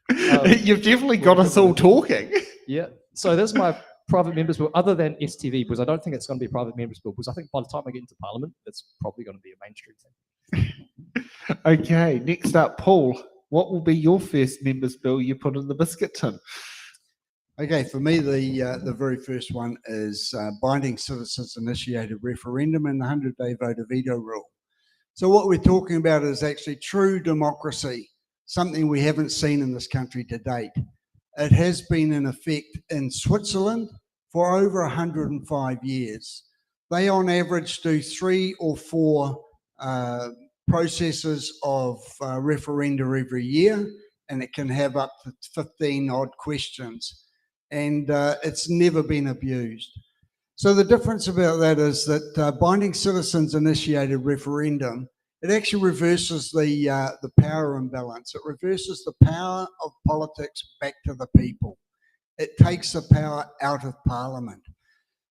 You've definitely got us all talking. Yeah. So there's my private members bill, other than STV, because I don't think it's going to be a private members bill, because I think by the time I get into Parliament, it's probably going to be a mainstream thing. Okay, next up, Paul. What will be your first members bill you put in the biscuit tin? Okay, for me, the very first one is binding citizens-initiated referendum and the 100-day voter veto rule. So what we're talking about is actually true democracy, something we haven't seen in this country to date. It has been in effect in Switzerland for over 105 years. They on average do 3 or 4 processes of referenda every year, and it can have up to 15 odd questions. And it's never been abused. So the difference about that is that binding citizens-initiated referendum, it actually reverses the power imbalance. It reverses the power of politics back to the people. It takes the power out of Parliament.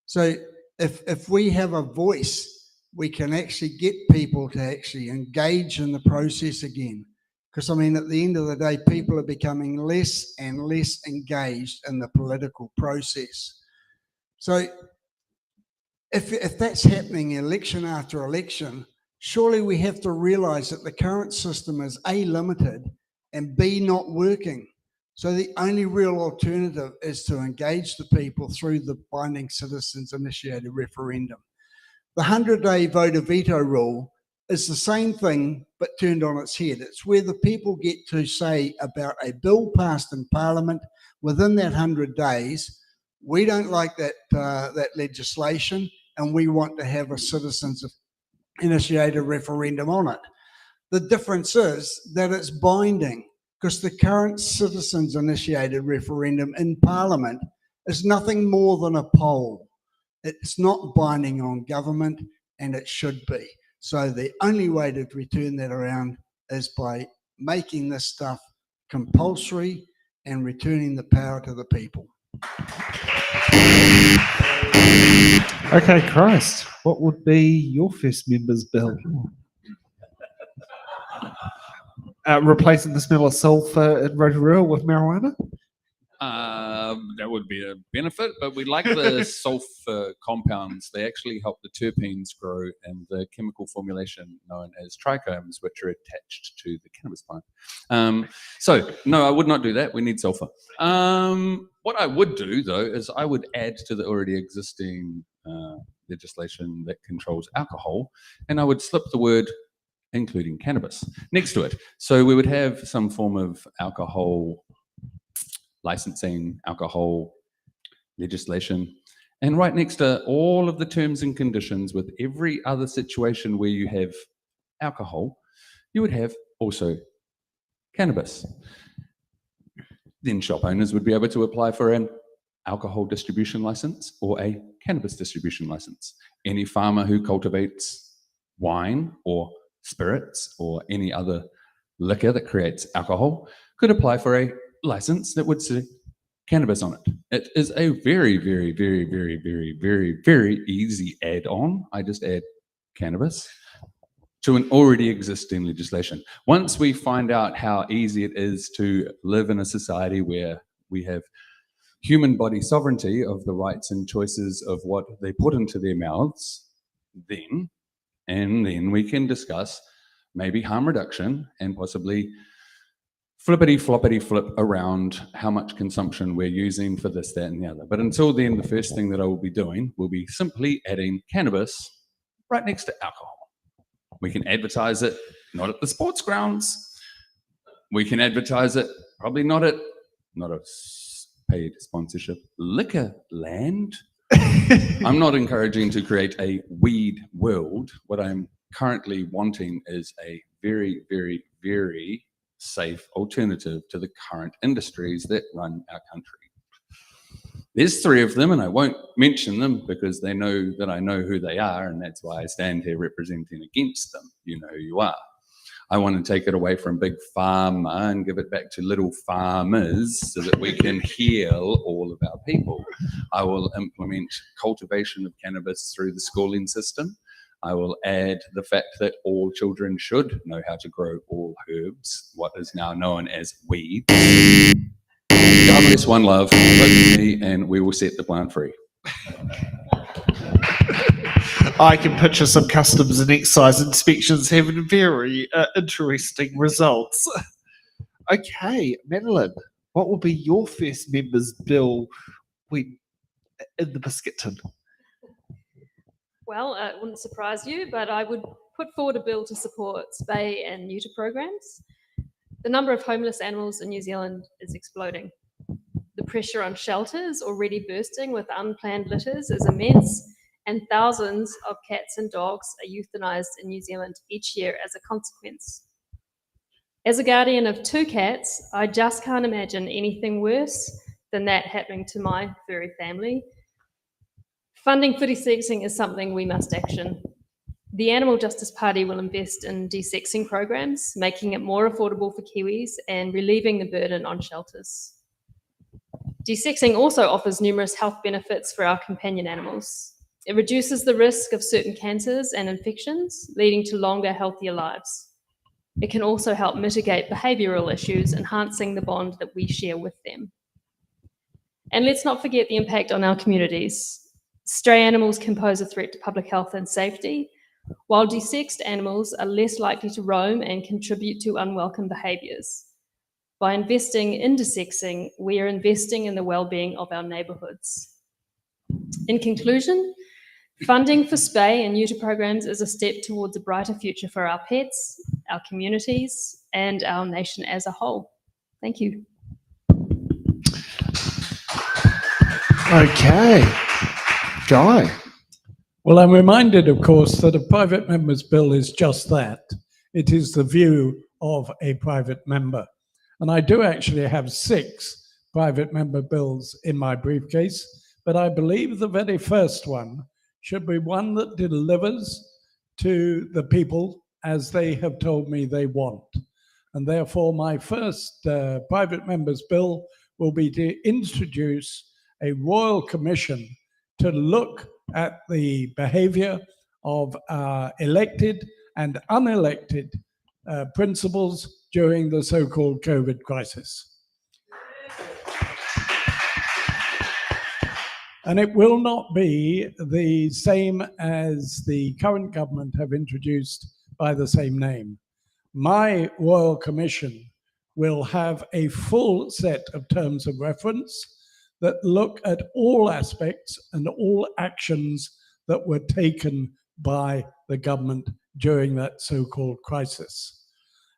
So if we have a voice, we can actually get people to actually engage in the process again. Because, I mean, at the end of the day, people are becoming less and less engaged in the political process. So if that's happening election after election, surely we have to realise that the current system is A, limited, and B, not working. So the only real alternative is to engage the people through the binding citizens-initiated referendum. The 100-day voter veto rule is the same thing, but turned on its head. It's where the people get to say about a bill passed in Parliament within that 100 days, we don't like that legislation, and we want to have a citizens-initiated referendum on it. The difference is that it's binding, because the current citizens-initiated referendum in Parliament is nothing more than a poll. It's not binding on government, and it should be. So the only way to return that around is by making this stuff compulsory and returning the power to the people. Okay, Christ, what would be your first member's bill? Replacing the smell of sulfur in Rotorua with marijuana? That would be a benefit, but we like the sulfur compounds. They actually help the terpenes grow and the chemical formulation known as trichomes, which are attached to the cannabis plant. So, no, I would not do that. We need sulfur. What I would do, though, is I would add to the already existing legislation that controls alcohol, and I would slip the word including cannabis next to it. So we would have some form of alcohol licensing, alcohol legislation, and right next to all of the terms and conditions with every other situation where you have alcohol, you would have also cannabis. Then shop owners would be able to apply for an alcohol distribution license or a cannabis distribution license. Any farmer who cultivates wine or spirits or any other liquor that creates alcohol could apply for a license that would say cannabis on it. It is a very, very, very, very, very, very, very easy add-on. I just add cannabis to an already existing legislation. Once we find out how easy it is to live in a society where we have human body sovereignty of the rights and choices of what they put into their mouths, then we can discuss maybe harm reduction and possibly flippity floppity flip around how much consumption we're using for this, that, and the other. But until then, the first thing that I will be doing will be simply adding cannabis right next to alcohol. We can advertise it not at the sports grounds. We can advertise it probably not a paid sponsorship, Liquor Land. I'm not encouraging to create a weed world. What I'm currently wanting is a very, very, very safe alternative to the current industries that run our country. There's 3 of them, and I won't mention them because they know that I know who they are, and that's why I stand here representing against them. You know who you are. I want to take it away from big pharma and give it back to little farmers so that we can heal all of our people. I will implement cultivation of cannabis through the schooling system. I will add the fact that all children should know how to grow all herbs, what is now known as weed. God bless, one love, vote for me, and we will set the plant free. I can picture some customs and excise inspections having very interesting results. Okay, Madeline, what will be your first member's bill in the biscuit tin? Well, it wouldn't surprise you, but I would put forward a bill to support spay and neuter programs. The number of homeless animals in New Zealand is exploding. The pressure on shelters already bursting with unplanned litters is immense, and thousands of cats and dogs are euthanized in New Zealand each year as a consequence. As a guardian of 2 cats, I just can't imagine anything worse than that happening to my furry family. Funding for desexing is something we must action. The Animal Justice Party will invest in desexing programs, making it more affordable for Kiwis and relieving the burden on shelters. Desexing also offers numerous health benefits for our companion animals. It reduces the risk of certain cancers and infections, leading to longer, healthier lives. It can also help mitigate behavioural issues, enhancing the bond that we share with them. And let's not forget the impact on our communities. Stray animals can pose a threat to public health and safety, while desexed animals are less likely to roam and contribute to unwelcome behaviours. By investing in desexing, we are investing in the well-being of our neighbourhoods. In conclusion, funding for spay and neuter programs is a step towards a brighter future for our pets, our communities, and our nation as a whole. Thank you. Okay. Guy. Well, I'm reminded, of course, that a private member's bill is just that. It is the view of a private member. And I do actually have 6 private member bills in my briefcase, but I believe the very first one should be one that delivers to the people as they have told me they want. And therefore, my first private member's bill will be to introduce a royal commission to look at the behavior of our elected and unelected principals during the so-called COVID crisis. And it will not be the same as the current government have introduced by the same name. My Royal Commission will have a full set of terms of reference that look at all aspects and all actions that were taken by the government during that so-called crisis.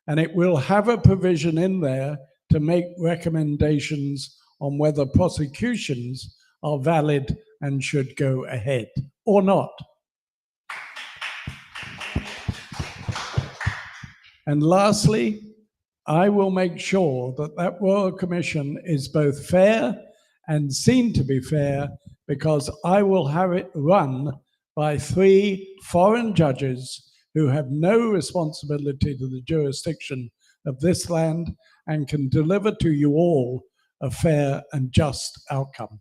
And it will have a provision in there to make recommendations on whether prosecutions are valid and should go ahead or not. And lastly, I will make sure that that Royal Commission is both fair and seen to be fair, because I will have it run by 3 foreign judges who have no responsibility to the jurisdiction of this land and can deliver to you all a fair and just outcome.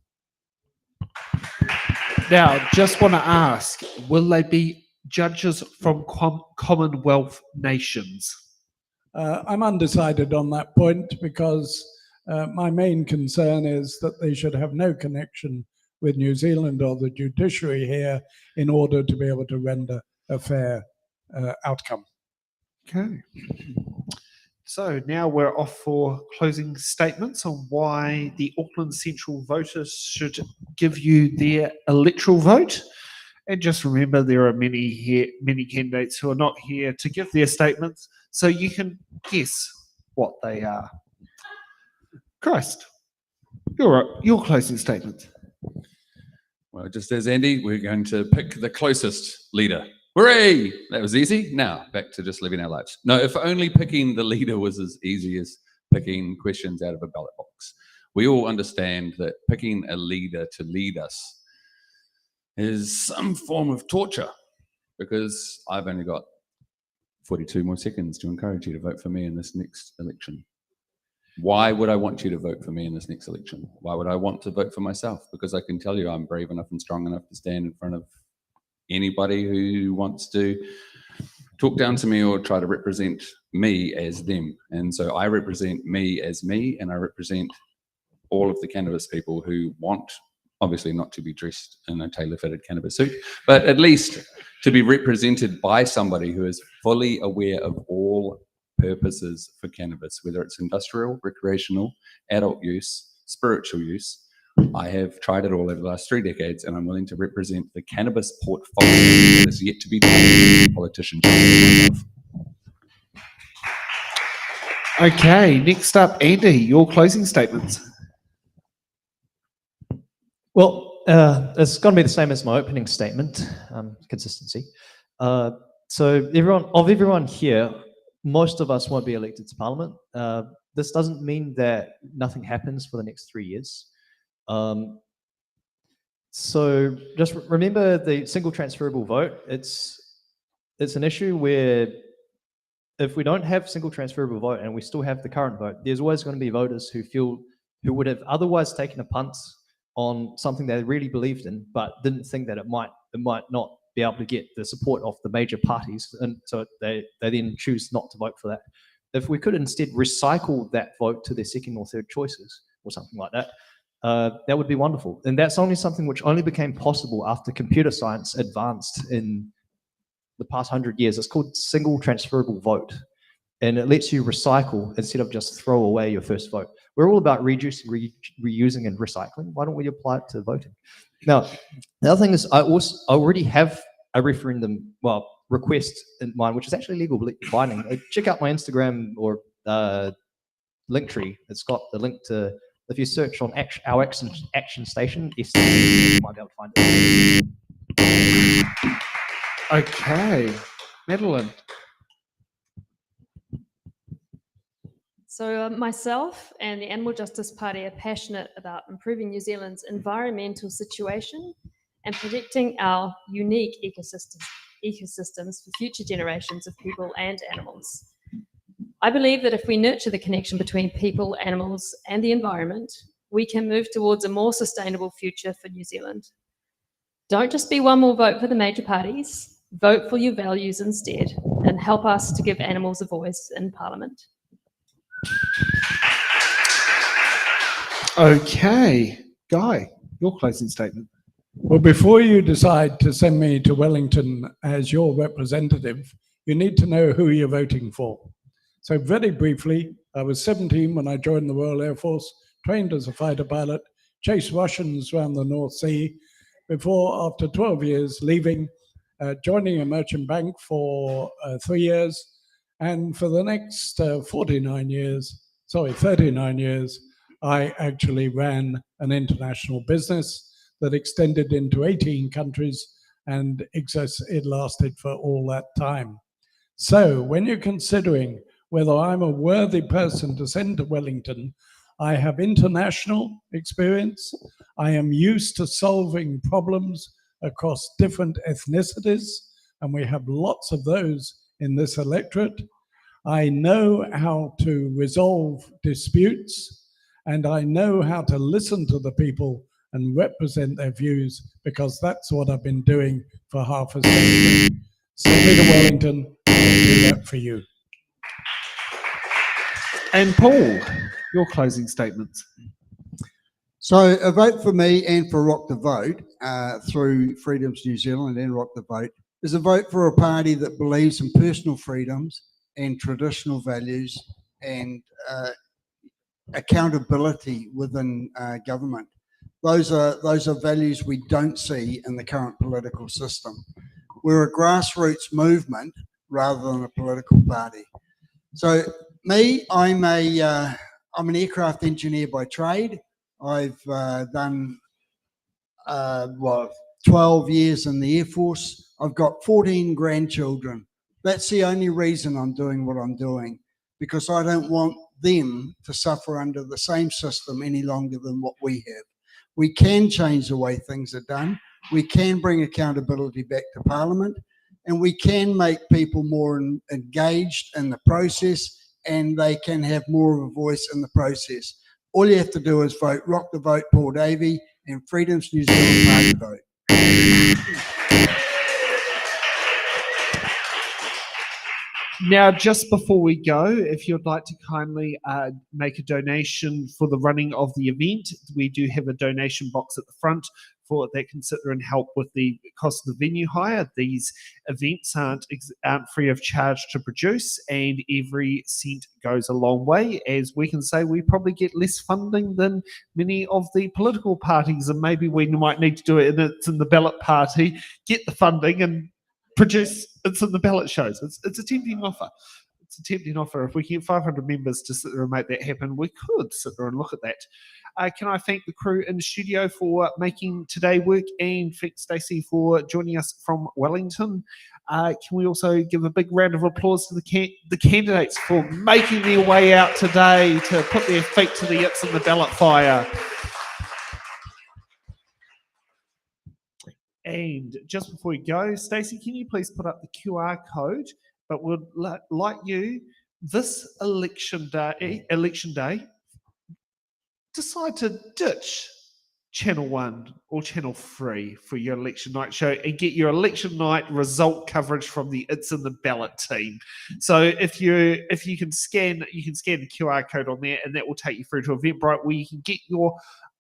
Now, just want to ask, will they be judges from Commonwealth nations? I'm undecided on that point because my main concern is that they should have no connection with New Zealand or the judiciary here in order to be able to render a fair outcome. Okay. So now we're off for closing statements on why the Auckland Central voters should give you their electoral vote. And just remember, there are many candidates who are not here to give their statements, so you can guess what they are. Christ, your closing statement. Well, just as Andy, we're going to pick the closest leader. Hooray! That was easy. Now, back to just living our lives. No, if only picking the leader was as easy as picking questions out of a ballot box. We all understand that picking a leader to lead us is some form of torture, because I've only got 42 more seconds to encourage you to vote for me in this next election. Why would I want you to vote for me in this next election? Why would I want to vote for myself? Because I can tell you I'm brave enough and strong enough to stand in front of anybody who wants to talk down to me or try to represent me as them. And so I represent me as me, and I represent all of the cannabis people who want, obviously not to be dressed in a tailor-fitted cannabis suit, but at least to be represented by somebody who is fully aware of all purposes for cannabis, whether it's industrial, recreational, adult use, spiritual use. I have tried it all over the last 3 decades, and I'm willing to represent the cannabis portfolio that is yet to be done as a politician. Okay, next up, Andy, your closing statements. Well, it's going to be the same as my opening statement, consistency. So everyone here, most of us won't be elected to Parliament. This doesn't mean that nothing happens for the next 3 years. So just remember the single transferable vote. It's an issue where if we don't have single transferable vote and we still have the current vote, there's always going to be voters who would have otherwise taken a punt on something they really believed in, but didn't think that it might not be able to get the support of the major parties, and so they then choose not to vote for that. If we could instead recycle that vote to their second or third choices or something like that, that would be wonderful. And that's only something which only became possible after computer science advanced in the past 100 years. It's called single transferable vote, and it lets you recycle instead of just throw away your first vote. We're all about reducing, reusing, and recycling. Why don't we apply it to voting? Now, the other thing is I already have a referendum, request in mind, which is actually legal binding. Check out my Instagram or Linktree. It's got the link to, if you search on our action station, you might be able to find it. Okay, Madeline. So myself and the Animal Justice Party are passionate about improving New Zealand's environmental situation and protecting our unique ecosystems for future generations of people and animals. I believe that if we nurture the connection between people, animals, and the environment, we can move towards a more sustainable future for New Zealand. Don't just be one more vote for the major parties. Vote for your values instead and help us to give animals a voice in Parliament. Okay, Guy, your closing statement. Well, before you decide to send me to Wellington as your representative, you need to know who you're voting for. So very briefly, I was 17 when I joined the Royal Air Force, trained as a fighter pilot, chased Russians around the North Sea, before, after 12 years, leaving, joining a merchant bank for 3 years, and for the next 39 years, I actually ran an international business that extended into 18 countries, and it lasted for all that time. So when you're considering whether I'm a worthy person to send to Wellington, I have international experience. I am used to solving problems across different ethnicities, and we have lots of those in this electorate. I know how to resolve disputes, and I know how to listen to the people and represent their views, because that's what I've been doing for half a century. Send me to Wellington, I'll do that for you. And Paul, your closing statements. So a vote for me and for Rock the Vote through Freedoms New Zealand and Rock the Vote is a vote for a party that believes in personal freedoms and traditional values and accountability within government. Those are values we don't see in the current political system. We're a grassroots movement rather than a political party. So me, I'm an aircraft engineer by trade. I've done 12 years in the Air Force. I've got 14 grandchildren. That's the only reason I'm doing what I'm doing, because I don't want them to suffer under the same system any longer than what we have. We can change the way things are done. We can bring accountability back to Parliament, and we can make people more engaged in the process, and they can have more of a voice in the process. All you have to do is vote Rock the Vote Paul Davey and Freedoms New Zealand Party vote. Now, just before we go, if you'd like to kindly make a donation for the running of the event, we do have a donation box at the front for that can sit there and help with the cost of the venue hire. These events aren't free of charge to produce, and every cent goes a long way. As we can say, we probably get less funding than many of the political parties, and maybe we might need to do it in the ballot party, get the funding and produce It's in the Ballot shows. It's a tempting offer. It's a tempting offer. If we can get 500 members to sit there and make that happen, we could sit there and look at that. Can I thank the crew in the studio for making today work, and thank Stacey for joining us from Wellington. Can we also give a big round of applause to the candidates for making their way out today to put their feet to the It's in the Ballot fire. And just before we go, Stacey, can you please put up the QR code? But we'd like you, this election day, decide to ditch Channel 1 or Channel 3 for your election night show and get your election night result coverage from the It's in the Ballot team. So if you can scan the QR code on there, and that will take you through to Eventbrite, where you can get your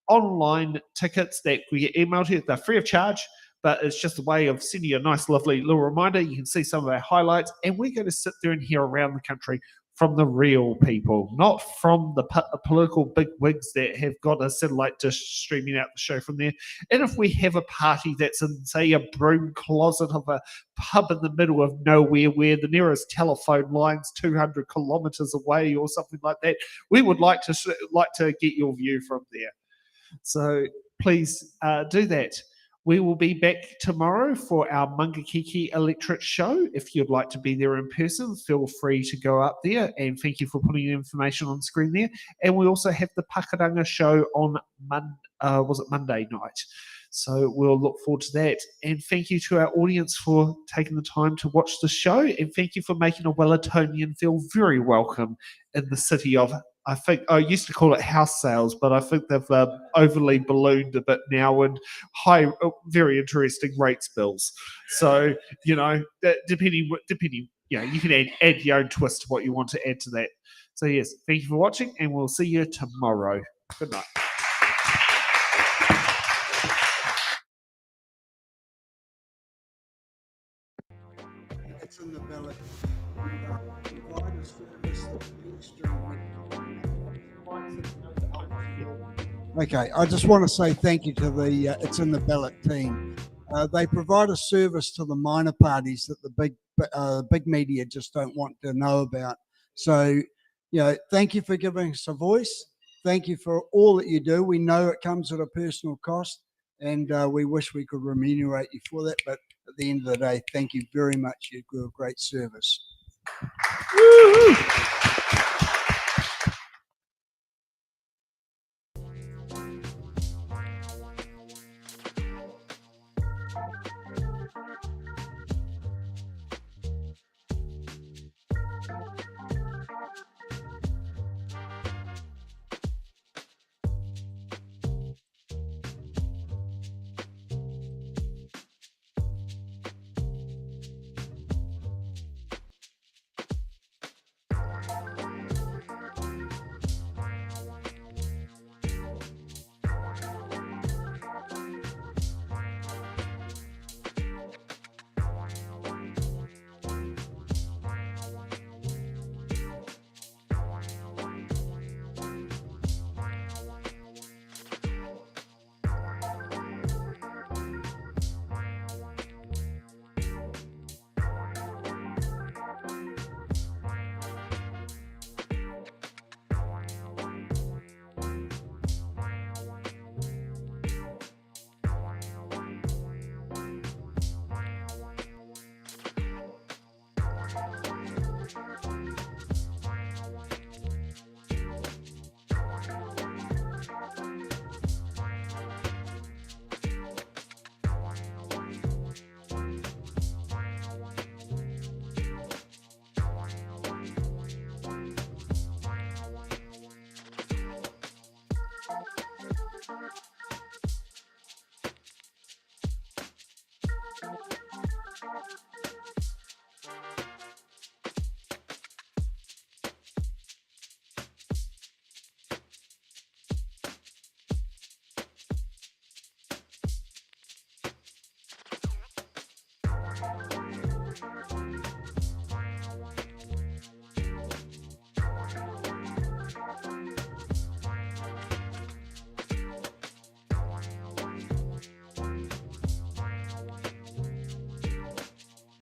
online tickets that we get emailed to you. They're free of charge, but it's just a way of sending you a nice, lovely little reminder. You can see some of our highlights, and we're going to sit there and hear around the country from the real people, not from the political big wigs that have got a satellite dish streaming out the show from there. And if we have a party that's in, say, a broom closet of a pub in the middle of nowhere where the nearest telephone line's 200 kilometres away or something like that, we would like to get your view from there. So please do that. We will be back tomorrow for our Mangakiki Electorate show. If you'd like to be there in person, feel free to go up there, and thank you for putting the information on screen there. And we also have the Pakaranga show on Monday night. So we'll look forward to that. And thank you to our audience for taking the time to watch the show, and thank you for making a Wellingtonian feel very welcome in the city of I think I used to call it house sales, but I think they've overly ballooned a bit now, and very interesting rates bills. So depending, you can add your own twist to what you want to add to that. So yes, thank you for watching, and we'll see you tomorrow. Good night. It's in the ballot. Provide a service that Okay, I just want to say thank you to the It's in the Ballot team. They provide a service to the minor parties that the big media just don't want to know about. So, thank you for giving us a voice. Thank you for all that you do. We know it comes at a personal cost, and we wish we could remunerate you for that. But at the end of the day, thank you very much. You do a great service. Woo-hoo!